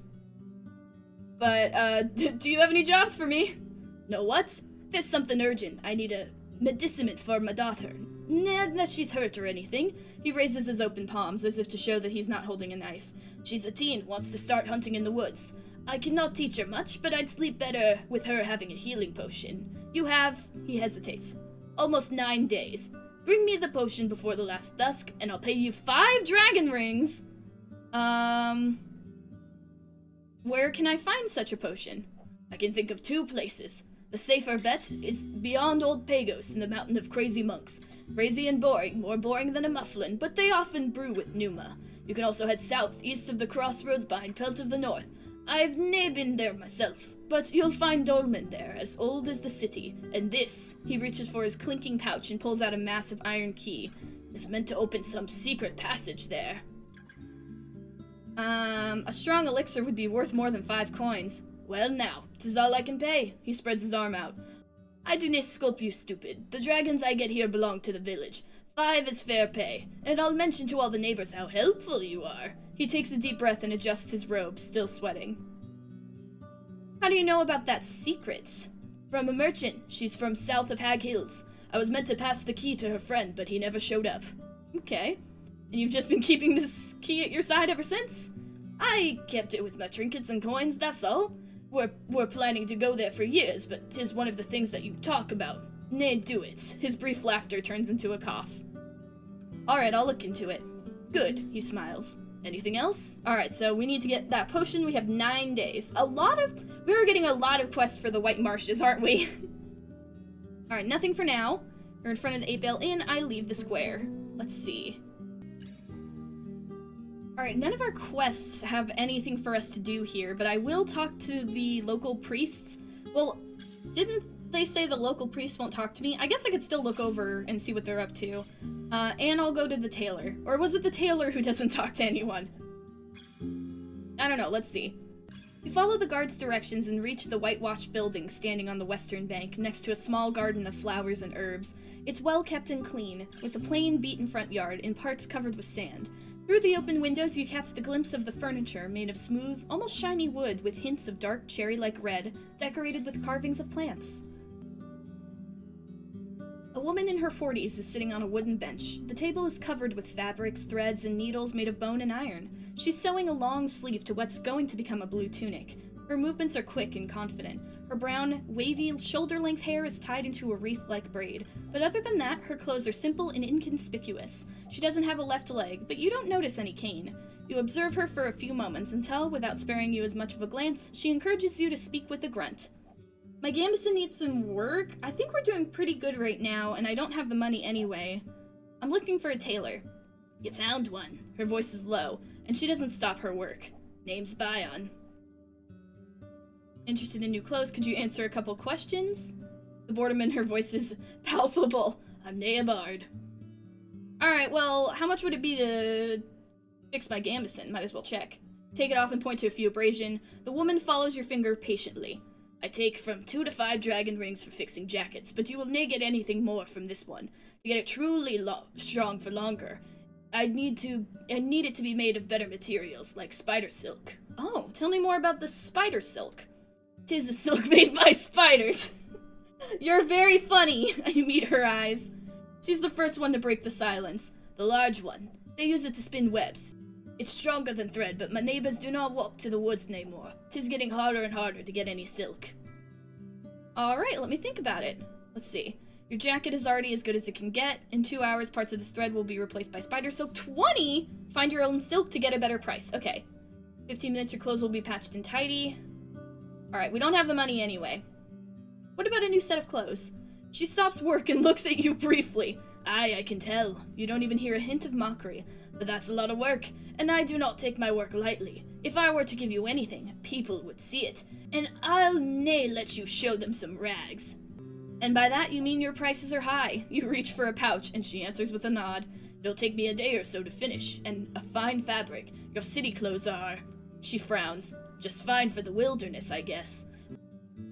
But, do you have any jobs for me? No what? There's something urgent. I need a medicament for my daughter. Nah, that she's hurt or anything. He raises his open palms as if to show that he's not holding a knife. She's a teen, wants to start hunting in the woods. I cannot teach her much, but I'd sleep better with her having a healing potion. You have, he hesitates, almost 9 days. Bring me the potion before the last dusk, and I'll pay you 5 dragon rings. Where can I find such a potion? I can think of 2 places. The safer bet is beyond Old Pagos in the Mountain of Crazy Monks. Crazy and boring, more boring than a mufflin, but they often brew with Numa. You can also head south, east of the crossroads behind Pelt of the North. I've nae been there myself, but you'll find dolmen there, as old as the city. And this, he reaches for his clinking pouch and pulls out a massive iron key, is meant to open some secret passage there. A strong elixir would be worth more than 5 coins. Well now, 'tis all I can pay. He spreads his arm out. I do nae sculp you stupid. The dragons I get here belong to the village. 5 is fair pay, and I'll mention to all the neighbors how helpful you are. He takes a deep breath and adjusts his robe, still sweating. How do you know about that secret? From a merchant. She's from south of Hag Hills. I was meant to pass the key to her friend, but he never showed up. Okay. And you've just been keeping this key at your side ever since? I kept it with my trinkets and coins, that's all. We're planning to go there for years, but 'tis one of the things that you talk about. Nay, do it. His brief laughter turns into a cough. Alright, I'll look into it. Good, he smiles. Anything else? Alright, so we need to get that potion. We have 9 days. We are getting a lot of quests for the White Marshes, aren't we? Alright, nothing for now. We're in front of the 8 Bell Inn. I leave the square. Let's see. Alright, none of our quests have anything for us to do here, but I will talk to the local priests. Well, didn't they say the local priests won't talk to me? I guess I could still look over and see what they're up to. And I'll go to the tailor. Or was it the tailor who doesn't talk to anyone? I don't know, let's see. We follow the guard's directions and reach the whitewashed building standing on the western bank, next to a small garden of flowers and herbs. It's well kept and clean, with a plain, beaten front yard, in parts covered with sand. Through the open windows, you catch the glimpse of the furniture, made of smooth, almost shiny wood with hints of dark cherry-like red, decorated with carvings of plants. A woman in her 40s is sitting on a wooden bench. The table is covered with fabrics, threads, and needles made of bone and iron. She's sewing a long sleeve to what's going to become a blue tunic. Her movements are quick and confident. Her brown, wavy, shoulder-length hair is tied into a wreath-like braid, but other than that, her clothes are simple and inconspicuous. She doesn't have a left leg, but you don't notice any cane. You observe her for a few moments until, without sparing you as much of a glance, she encourages you to speak with a grunt. My gambeson needs some work. I think we're doing pretty good right now, and I don't have the money anyway. I'm looking for a tailor. You found one. Her voice is low, and she doesn't stop her work. Name's Bion. Interested in new clothes? Could you answer a couple questions? The boredom in her voice is palpable. I'm nae a bard. Alright, well, how much would it be to fix my gambeson? Might as well check. Take it off and point to a few abrasion. The woman follows your finger patiently. I take from 2 to 5 dragon rings for fixing jackets, but you will not get anything more from this one. To get it truly strong for longer, I need it to be made of better materials, like spider silk. Oh, tell me more about the spider silk. 'Tis a silk made by spiders. You're very funny. I meet her eyes. She's the first one to break the silence. The large one. They use it to spin webs. It's stronger than thread, but my neighbors do not walk to the woods anymore. 'Tis getting harder and harder to get any silk. Alright, let me think about it. Let's see. Your jacket is already as good as it can get. In 2 hours, parts of this thread will be replaced by spider silk. 20? Find your own silk to get a better price. Okay. 15 minutes, your clothes will be patched and tidy. Alright, we don't have the money anyway. What about a new set of clothes? She stops work and looks at you briefly. Aye, I can tell. You don't even hear a hint of mockery. But that's a lot of work, and I do not take my work lightly. If I were to give you anything, people would see it, and I'll nae let you show them some rags. And by that you mean your prices are high. You reach for a pouch, and she answers with a nod. It'll take me a day or so to finish, and a fine fabric. Your city clothes are... She frowns. Just fine for the wilderness, I guess.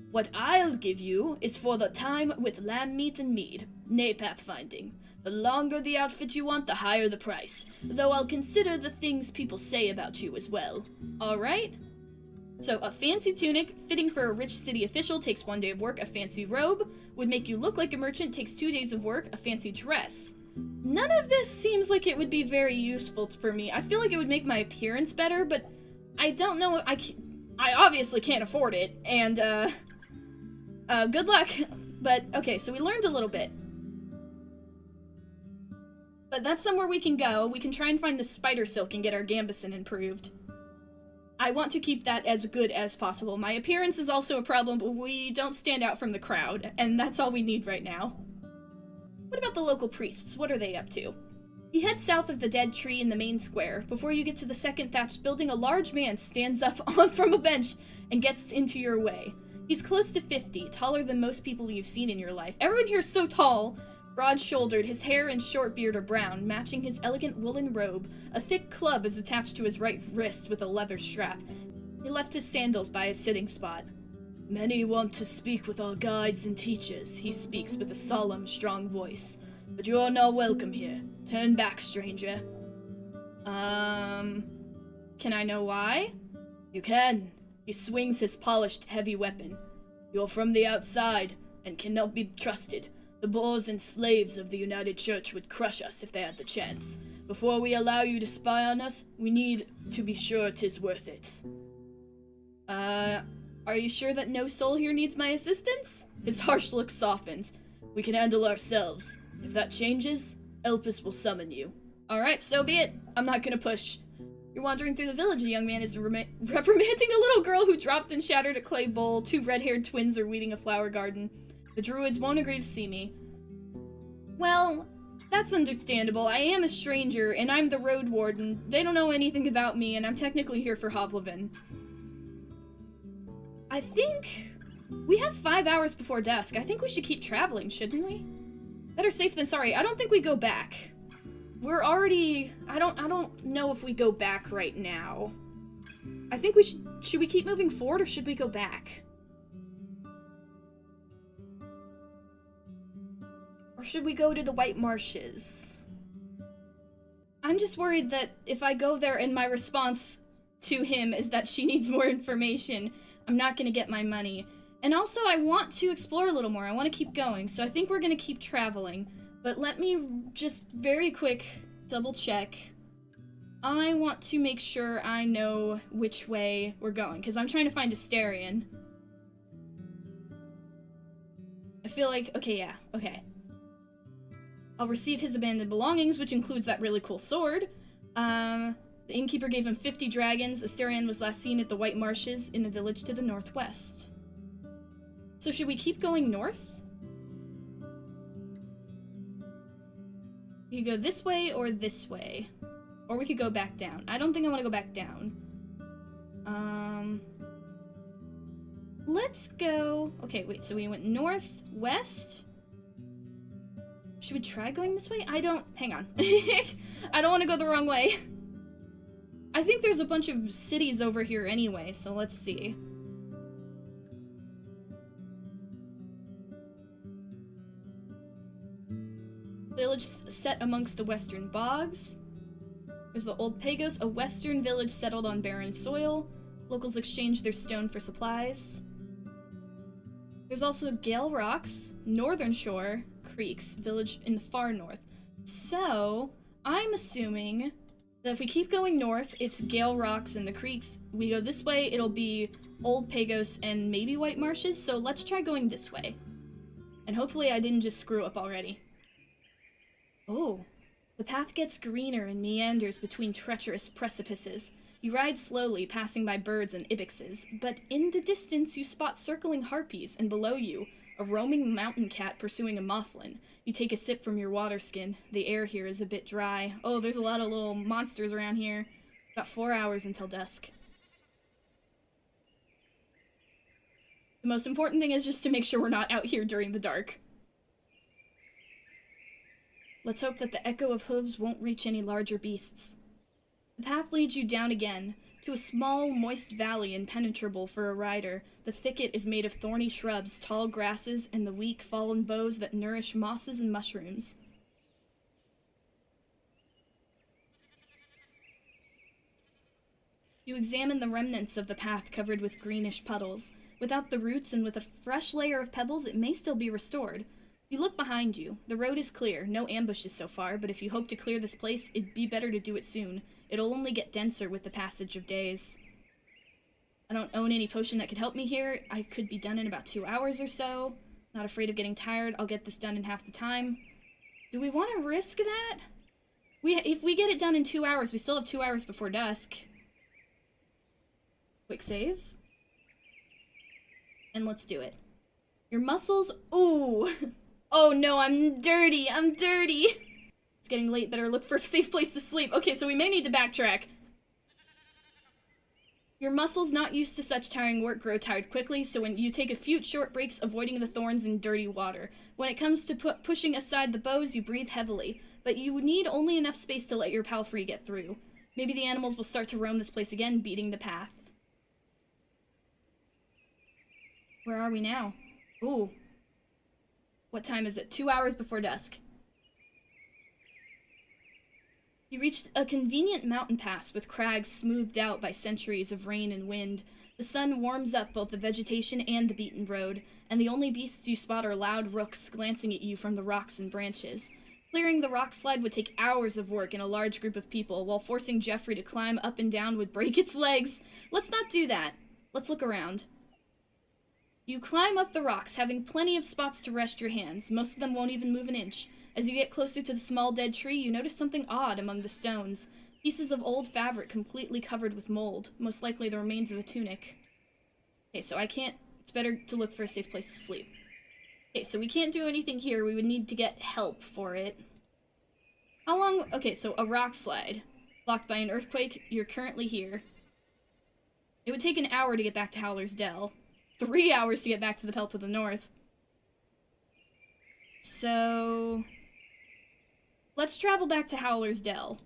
What I'll give you is for the time with lamb meat and mead. Nay, pathfinding. The longer the outfit you want, the higher the price. Though I'll consider the things people say about you as well. Alright? So, a fancy tunic, fitting for a rich city official, takes 1 day of work. A fancy robe would make you look like a merchant, takes 2 days of work. A fancy dress. None of this seems like it would be very useful for me. I feel like it would make my appearance better, but I don't know. I obviously can't afford it, and, good luck. But, okay, so we learned a little bit. But that's somewhere we can go. We can try and find the spider silk and get our gambeson improved. I want to keep that as good as possible. My appearance is also a problem, but we don't stand out from the crowd, and that's all we need right now. What about the local priests? What are they up to? You head south of the dead tree in the main square. Before you get to the second thatched building, a large man stands up from a bench and gets into your way. He's close to 50, taller than most people you've seen in your life. Everyone here is so tall. Broad-shouldered, his hair and short beard are brown, matching his elegant woolen robe. A thick club is attached to his right wrist with a leather strap. He left his sandals by his sitting spot. Many want to speak with our guides and teachers, he speaks with a solemn, strong voice. But you are not welcome here. Turn back, stranger. Can I know why? You can. He swings his polished, heavy weapon. You're from the outside, and cannot be trusted. The boors and slaves of the United Church would crush us if they had the chance. Before we allow you to spy on us, we need to be sure 'tis worth it. Are you sure that no soul here needs my assistance? His harsh look softens. We can handle ourselves. If that changes, Elpis will summon you. Alright, so be it. I'm not gonna push. You're wandering through the village. A young man is reprimanding a little girl who dropped and shattered a clay bowl. 2 red-haired twins are weeding a flower garden. The druids won't agree to see me. Well, that's understandable. I am a stranger, and I'm the Roadwarden. They don't know anything about me, and I'm technically here for Hovlevin. I think we have 5 hours before dusk. I think we should keep traveling, shouldn't we? Better safe than sorry. I don't think we go back. We're already... I don't know if we go back right now. I think we should we keep moving forward, or should we go back? Or should we go to the White Marshes? I'm just worried that if I go there and my response to him is that she needs more information, I'm not gonna get my money. And also, I want to explore a little more. I want to keep going, so I think we're gonna keep traveling. But let me just very quick double check. I want to make sure I know which way we're going, because I'm trying to find Asterion. I feel like, okay, yeah, okay. I'll receive his abandoned belongings, which includes that really cool sword. The innkeeper gave him 50 dragons. Asterion was last seen at the White Marshes in a village to the northwest. So should we keep going north? We could go this way or this way. Or we could go back down. I don't think I want to go back down. Let's go... Okay, wait, so we went north, west... Should we try going this way? Hang on. I don't want to go the wrong way. I think there's a bunch of cities over here anyway, so let's see. Village set amongst the western bogs. There's the Old Pagos, a western village settled on barren soil. Locals exchange their stone for supplies. There's also Gale Rocks, Northern Shore, Creeks, village in the far north. So, I'm assuming that if we keep going north, it's Gale Rocks and the Creeks. We go this way, it'll be Old Pagos and maybe White Marshes, so let's try going this way. And hopefully I didn't just screw up already. Oh, the path gets greener and meanders between treacherous precipices. You ride slowly, passing by birds and ibixes, but in the distance you spot circling harpies, and below you, a roaming mountain cat pursuing a mothling. You take a sip from your water skin. The air here is a bit dry. Oh, there's a lot of little monsters around here. Got 4 hours until dusk. The most important thing is just to make sure we're not out here during the dark. Let's hope that the echo of hooves won't reach any larger beasts. The path leads you down again, to a small, moist valley impenetrable for a rider. The thicket is made of thorny shrubs, tall grasses, and the weak, fallen boughs that nourish mosses and mushrooms. You examine the remnants of the path covered with greenish puddles. Without the roots and with a fresh layer of pebbles, it may still be restored. You look behind you. The road is clear, no ambushes so far, but if you hope to clear this place, it'd be better to do it soon. It'll only get denser with the passage of days. I don't own any potion that could help me here. I could be done in about 2 hours or so. Not afraid of getting tired. I'll get this done in half the time. Do we want to risk that? If we get it done in 2 hours, we still have 2 hours before dusk. Quick save. And let's do it. Your muscles... Ooh! Oh no, I'm dirty! I'm dirty! It's getting late. Better look for a safe place to sleep. Okay, so we may need to backtrack. Your muscles not used to such tiring work grow tired quickly, so when you take a few short breaks avoiding the thorns and dirty water. When it comes to pushing aside the bows, you breathe heavily, but you need only enough space to let your palfrey get through. Maybe the animals will start to roam this place again, beating the path. Where are we now? Ooh. What time is it? 2 hours before dusk. You reached a convenient mountain pass with crags smoothed out by centuries of rain and wind. The sun warms up both the vegetation and the beaten road, and the only beasts you spot are loud rooks glancing at you from the rocks and branches. Clearing the rock slide would take hours of work in a large group of people, while forcing Jeffrey to climb up and down would break its legs. Let's not do that. Let's look around. You climb up the rocks, having plenty of spots to rest your hands. Most of them won't even move an inch. As you get closer to the small dead tree, you notice something odd among the stones. Pieces of old fabric completely covered with mold, most likely the remains of a tunic. Okay, so it's better to look for a safe place to sleep. Okay, so we can't do anything here. We would need to get help for it. How long? Okay, so a rock slide. Blocked by an earthquake, you're currently here. It would take an hour to get back to Howler's Dell. 3 hours to get back to the Pelt of the North. So... let's travel back to Howler's Dell.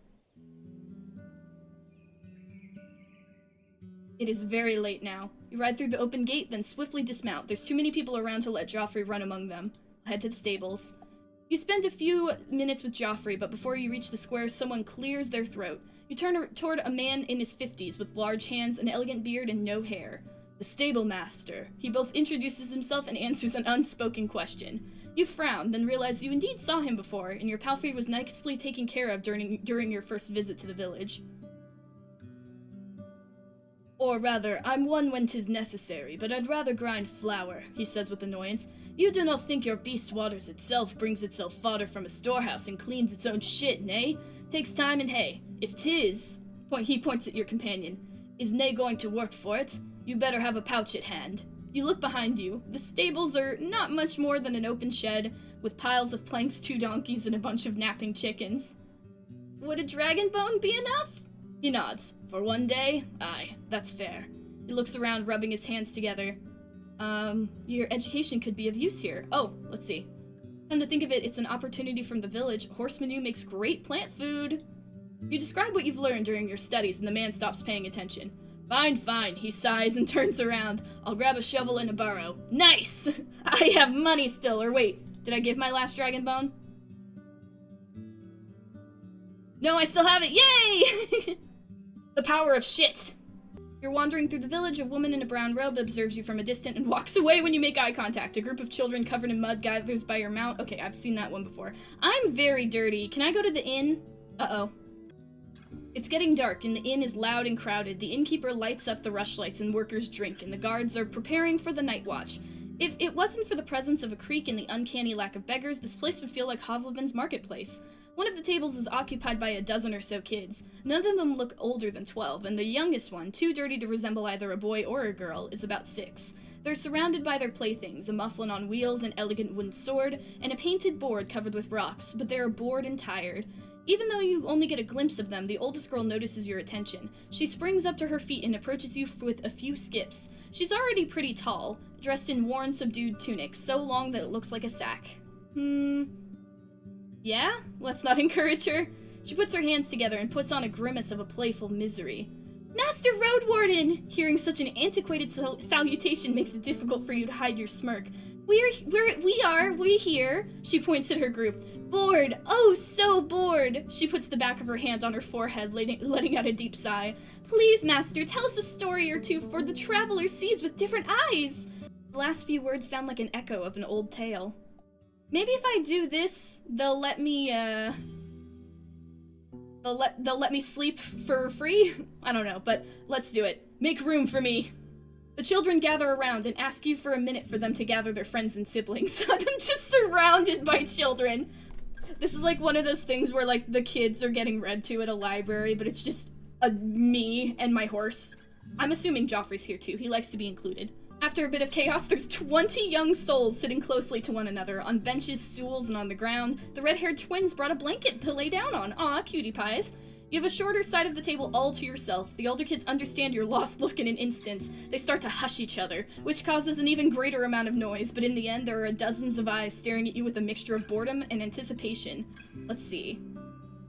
It is very late now. You ride through the open gate, then swiftly dismount. There's too many people around to let Joffrey run among them. Head to the stables. You spend a few minutes with Joffrey, but before you reach the square, someone clears their throat. You turn toward a man in his 50s with large hands, an elegant beard, and no hair. The stable master. He both introduces himself and answers an unspoken question. You frown, then realize you indeed saw him before, and your palfrey was nicely taken care of during your first visit to the village. Or rather, I'm one when 'tis necessary, but I'd rather grind flour, he says with annoyance. You do not think your beast waters itself, brings itself fodder from a storehouse, and cleans its own shit, nay? Takes time and hay. If 'tis, he points at your companion, is nay going to work for it? You better have a pouch at hand. You look behind you. The stables are not much more than an open shed, with piles of planks, 2 donkeys, and a bunch of napping chickens. Would a dragon bone be enough? He nods. For one day? Aye, that's fair. He looks around, rubbing his hands together. Your education could be of use here. Oh, let's see. Come to think of it, it's an opportunity from the village. Horse manure makes great plant food. You describe what you've learned during your studies, and the man stops paying attention. Fine, fine, he sighs and turns around. I'll grab a shovel and a burrow. Nice! I have money still, or wait, did I give my last dragon bone? No, I still have it! Yay! The power of shit! You're wandering through the village. A woman in a brown robe observes you from a distance and walks away when you make eye contact. A group of children covered in mud gathers by your mount. Okay, I've seen that one before. I'm very dirty. Can I go to the inn? Uh-oh. It's getting dark, and the inn is loud and crowded. The innkeeper lights up the rushlights, and workers drink, and the guards are preparing for the night watch. If it wasn't for the presence of a creek and the uncanny lack of beggars, this place would feel like Hovlevin's marketplace. One of the tables is occupied by a dozen or so kids. None of them look older than 12, and the youngest one, too dirty to resemble either a boy or a girl, is about 6. They're surrounded by their playthings, a mufflin on wheels, an elegant wooden sword, and a painted board covered with rocks, but they are bored and tired. Even though you only get a glimpse of them, the oldest girl notices your attention. She springs up to her feet and approaches you with a few skips. She's already pretty tall, dressed in worn, subdued tunic, so long that it looks like a sack. Yeah? Let's not encourage her. She puts her hands together and puts on a grimace of a playful misery. Master Roadwarden! Hearing such an antiquated salutation makes it difficult for you to hide your smirk. We here, she points at her group. Bored! Oh, so bored! She puts the back of her hand on her forehead, letting out a deep sigh. Please, Master, tell us a story or two, for the traveler sees with different eyes! The last few words sound like an echo of an old tale. Maybe if I do this, they'll let me, they'll let me sleep for free? I don't know, but let's do it. Make room for me! The children gather around and ask you for a minute for them to gather their friends and siblings. I'm just surrounded by children. This is like one of those things where, like, the kids are getting read to at a library, but it's just me and my horse. I'm assuming Joffrey's here too. He likes to be included. After a bit of chaos, there's 20 young souls sitting closely to one another, on benches, stools, and on the ground. The red-haired twins brought a blanket to lay down on. Aw, cutie pies. You have a shorter side of the table all to yourself. The older kids understand your lost look in an instant. They start to hush each other, which causes an even greater amount of noise, but in the end, there are dozens of eyes staring at you with a mixture of boredom and anticipation. Let's see.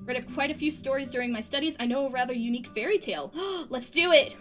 Read quite a few stories during my studies. I know a rather unique fairy tale. Let's do it!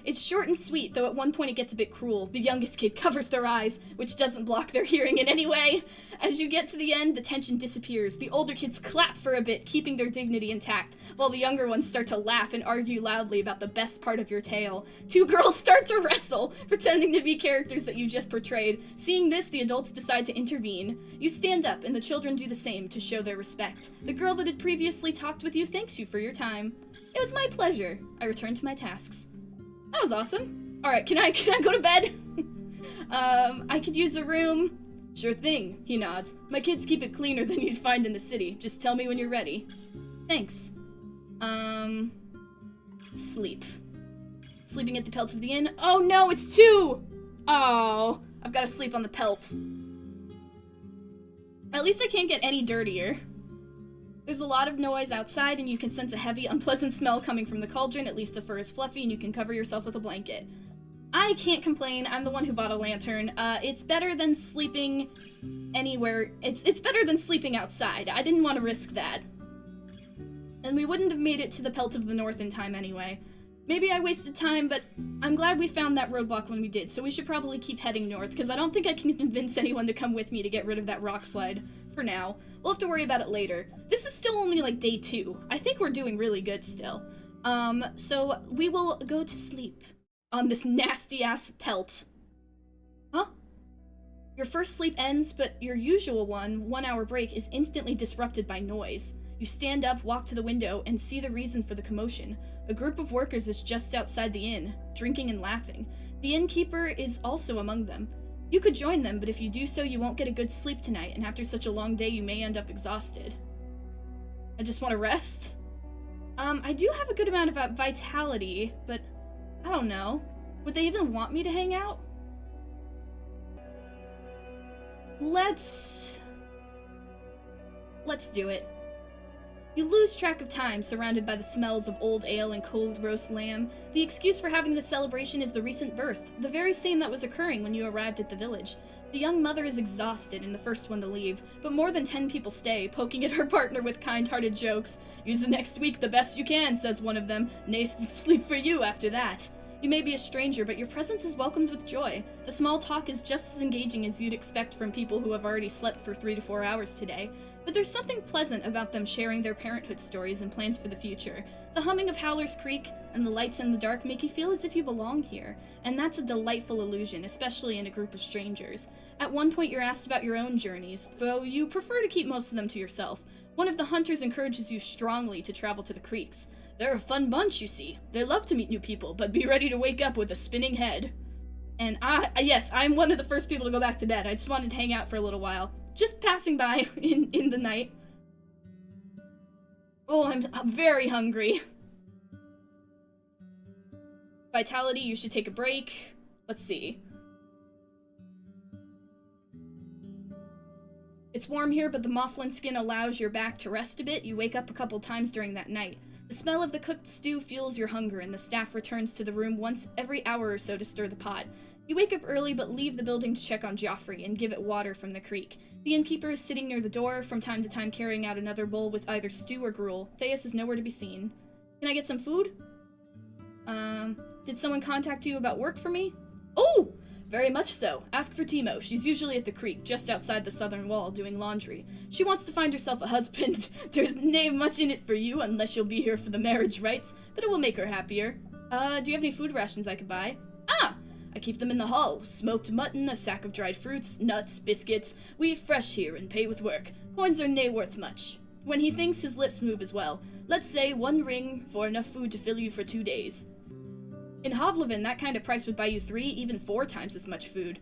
It's short and sweet, though at one point it gets a bit cruel. The youngest kid covers their eyes, which doesn't block their hearing in any way. As you get to the end, the tension disappears. The older kids clap for a bit, keeping their dignity intact, while the younger ones start to laugh and argue loudly about the best part of your tale. 2 girls start to wrestle, pretending to be characters that you just portrayed. Seeing this, the adults decide to intervene. You stand up, and the children do the same to show their respect. The girl that had previously talked with you thanks you for your time. It was my pleasure. I return to my tasks. That was awesome. Alright, can I go to bed? I could use a room. Sure thing, he nods. My kids keep it cleaner than you'd find in the city. Just tell me when you're ready. Thanks. Sleep. Sleeping at the pelt of the inn. Oh no, it's 2! Oh, I've got to sleep on the pelt. At least I can't get any dirtier. There's a lot of noise outside, and you can sense a heavy, unpleasant smell coming from the cauldron. At least the fur is fluffy, and you can cover yourself with a blanket. I can't complain. I'm the one who bought a lantern. It's better than sleeping anywhere. It's better than sleeping outside. I didn't want to risk that. And we wouldn't have made it to the Pelt of the North in time anyway. Maybe I wasted time, but I'm glad we found that roadblock when we did, so we should probably keep heading north, because I don't think I can convince anyone to come with me to get rid of that rock slide. For now. We'll have to worry about it later. This is still only like day 2. I think we're doing really good still. So we will go to sleep on this nasty-ass pelt. Huh? Your first sleep ends, but your usual 1-hour break is instantly disrupted by noise. You stand up, walk to the window, and see the reason for the commotion. A group of workers is just outside the inn, drinking and laughing. The innkeeper is also among them. You could join them, but if you do so, you won't get a good sleep tonight, and after such a long day, you may end up exhausted. I just want to rest? I do have a good amount of vitality, but I don't know. Would they even want me to hang out? Let's do it. You lose track of time, surrounded by the smells of old ale and cold roast lamb. The excuse for having this celebration is the recent birth, the very same that was occurring when you arrived at the village. The young mother is exhausted and the first one to leave, but more than 10 people stay, poking at her partner with kind-hearted jokes. Use the next week the best you can, says one of them. Nay, sleep for you after that. You may be a stranger, but your presence is welcomed with joy. The small talk is just as engaging as you'd expect from people who have already slept for 3 to 4 hours today, but there's something pleasant about them sharing their parenthood stories and plans for the future. The humming of Howler's Creek and the lights in the dark make you feel as if you belong here, and that's a delightful illusion, especially in a group of strangers. At one point you're asked about your own journeys, though you prefer to keep most of them to yourself. One of the hunters encourages you strongly to travel to the creeks. They're a fun bunch, you see. They love to meet new people, but be ready to wake up with a spinning head. And yes, I'm one of the first people to go back to bed. I just wanted to hang out for a little while. Just passing by in the night. Oh, I'm very hungry. Vitality, you should take a break. Let's see. It's warm here, but the mufflin skin allows your back to rest a bit. You wake up a couple times during that night. The smell of the cooked stew fuels your hunger, and the staff returns to the room once every hour or so to stir the pot. You wake up early, but leave the building to check on Joffrey and give it water from the creek. The innkeeper is sitting near the door, from time to time carrying out another bowl with either stew or gruel. Theus is nowhere to be seen. Can I get some food? Did someone contact you about work for me? Oh! Very much so. Ask for Timo. She's usually at the creek, just outside the southern wall, doing laundry. She wants to find herself a husband. There's nae much in it for you, unless you'll be here for the marriage rites, but it will make her happier. Do you have any food rations I could buy? Ah! I keep them in the hall. Smoked mutton, a sack of dried fruits, nuts, biscuits. We eat fresh here and pay with work. Coins are nae worth much. When he thinks, his lips move as well. Let's say 1 ring for enough food to fill you for 2 days. In Hovlevin, that kind of price would buy you 3, even 4 times as much food.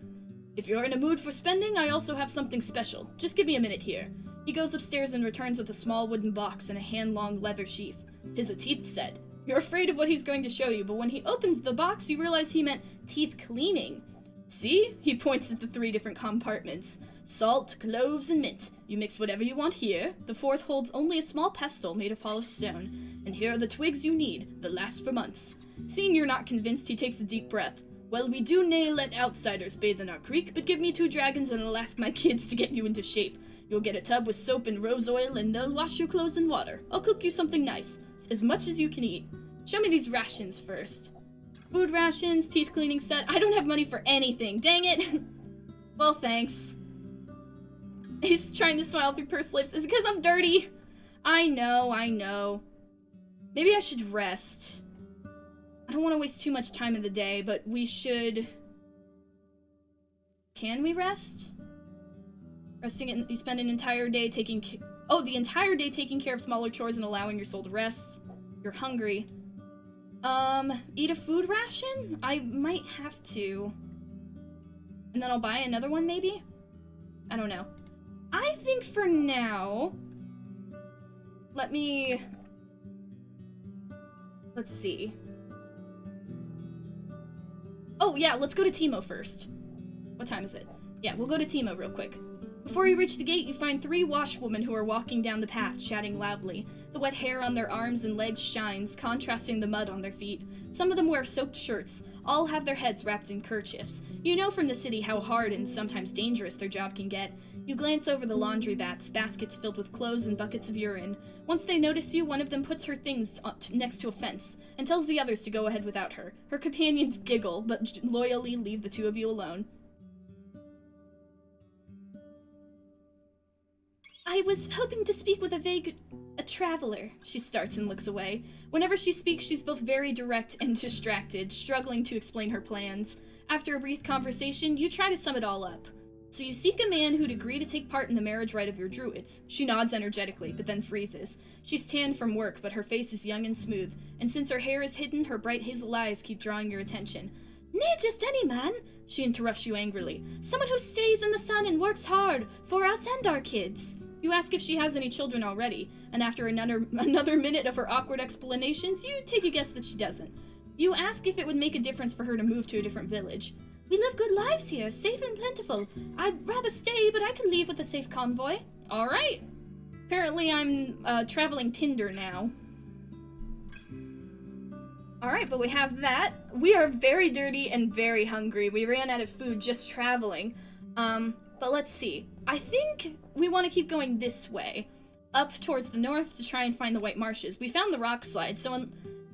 If you're in a mood for spending, I also have something special. Just give me a minute here. He goes upstairs and returns with a small wooden box and a hand-long leather sheath. 'Tis a teeth set. You're afraid of what he's going to show you, but when he opens the box, you realize he meant teeth cleaning. See? He points at the 3 different compartments. Salt, cloves, and mint. You mix whatever you want here. The 4th holds only a small pestle made of polished stone. And here are the twigs you need, that last for months. Seeing you're not convinced, he takes a deep breath. Well, we do nae let outsiders bathe in our creek, but give me 2 dragons and I'll ask my kids to get you into shape. You'll get a tub with soap and rose oil and they'll wash your clothes in water. I'll cook you something nice, as much as you can eat. Show me these rations first. Food rations, teeth cleaning set. I don't have money for anything, dang it. Well, thanks. He's trying to smile through pursed lips. Is it because I'm dirty? I know. Maybe I should rest. I don't want to waste too much time in the day, but we should... Can we rest? Resting, you spend an entire day taking the entire day taking care of smaller chores and allowing your soul to rest. You're hungry. Eat a food ration? I might have to. And then I'll buy another one, maybe? I don't know. I think for now... Let's see. Oh, yeah, let's go to Timo first. What time is it? Yeah, we'll go to Timo real quick. Before you reach the gate, you find 3 washwomen who are walking down the path, chatting loudly. The wet hair on their arms and legs shines, contrasting the mud on their feet. Some of them wear soaked shirts. All have their heads wrapped in kerchiefs. You know from the city how hard and sometimes dangerous their job can get. You glance over the laundry baskets filled with clothes and buckets of urine. Once they notice you, one of them puts her things next to a fence and tells the others to go ahead without her. Her companions giggle, but loyally leave the 2 of you alone. I was hoping to speak with a traveler, she starts and looks away. Whenever she speaks, she's both very direct and distracted, struggling to explain her plans. After a brief conversation, you try to sum it all up. So you seek a man who'd agree to take part in the marriage rite of your druids. She nods energetically, but then freezes. She's tanned from work, but her face is young and smooth, and since her hair is hidden, her bright hazel eyes keep drawing your attention. Nay, just any man, she interrupts you angrily. Someone who stays in the sun and works hard for us and our kids. You ask if she has any children already, and after another minute of her awkward explanations, you take a guess that she doesn't. You ask if it would make a difference for her to move to a different village. We live good lives here, safe and plentiful. I'd rather stay, but I can leave with a safe convoy. All right. Apparently I'm traveling Tinder now. All right, but we have that. We are very dirty and very hungry. We ran out of food just traveling. But let's see. I think we want to keep going this way, up towards the north to try and find the White Marshes. We found the rock slide, so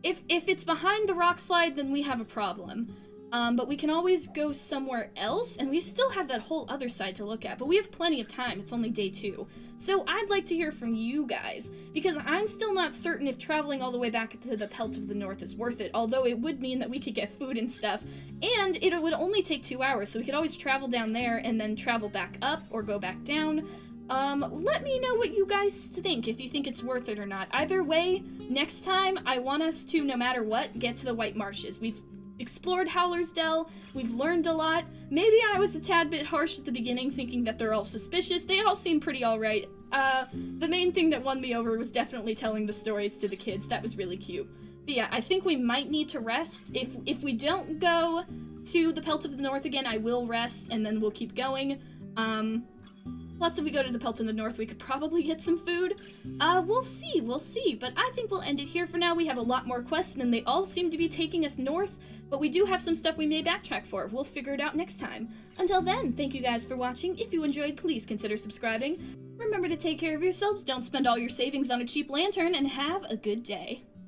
If it's behind the rock slide, then we have a problem. But we can always go somewhere else, and we still have that whole other side to look at. But we have plenty of time. It's only day 2. So I'd like to hear from you guys, because I'm still not certain if traveling all the way back to the Pelt of the North is worth it, although it would mean that we could get food and stuff, and it would only take 2 hours, so we could always travel down there and then travel back up or go back down. Let me know what you guys think, if you think it's worth it or not. Either way, next time, I want us to, no matter what, get to the White Marshes. We've explored Howler's Dell, we've learned a lot. Maybe I was a tad bit harsh at the beginning, thinking that they're all suspicious. They all seem pretty alright. The main thing that won me over was definitely telling the stories to the kids. That was really cute. But yeah, I think we might need to rest. If we don't go to the Pelt of the North again, I will rest, and then we'll keep going. Plus, if we go to the Pelt in the North, we could probably get some food. We'll see. But I think we'll end it here for now. We have a lot more quests, and they all seem to be taking us north. But we do have some stuff we may backtrack for. We'll figure it out next time. Until then, thank you guys for watching. If you enjoyed, please consider subscribing. Remember to take care of yourselves, don't spend all your savings on a cheap lantern, and have a good day.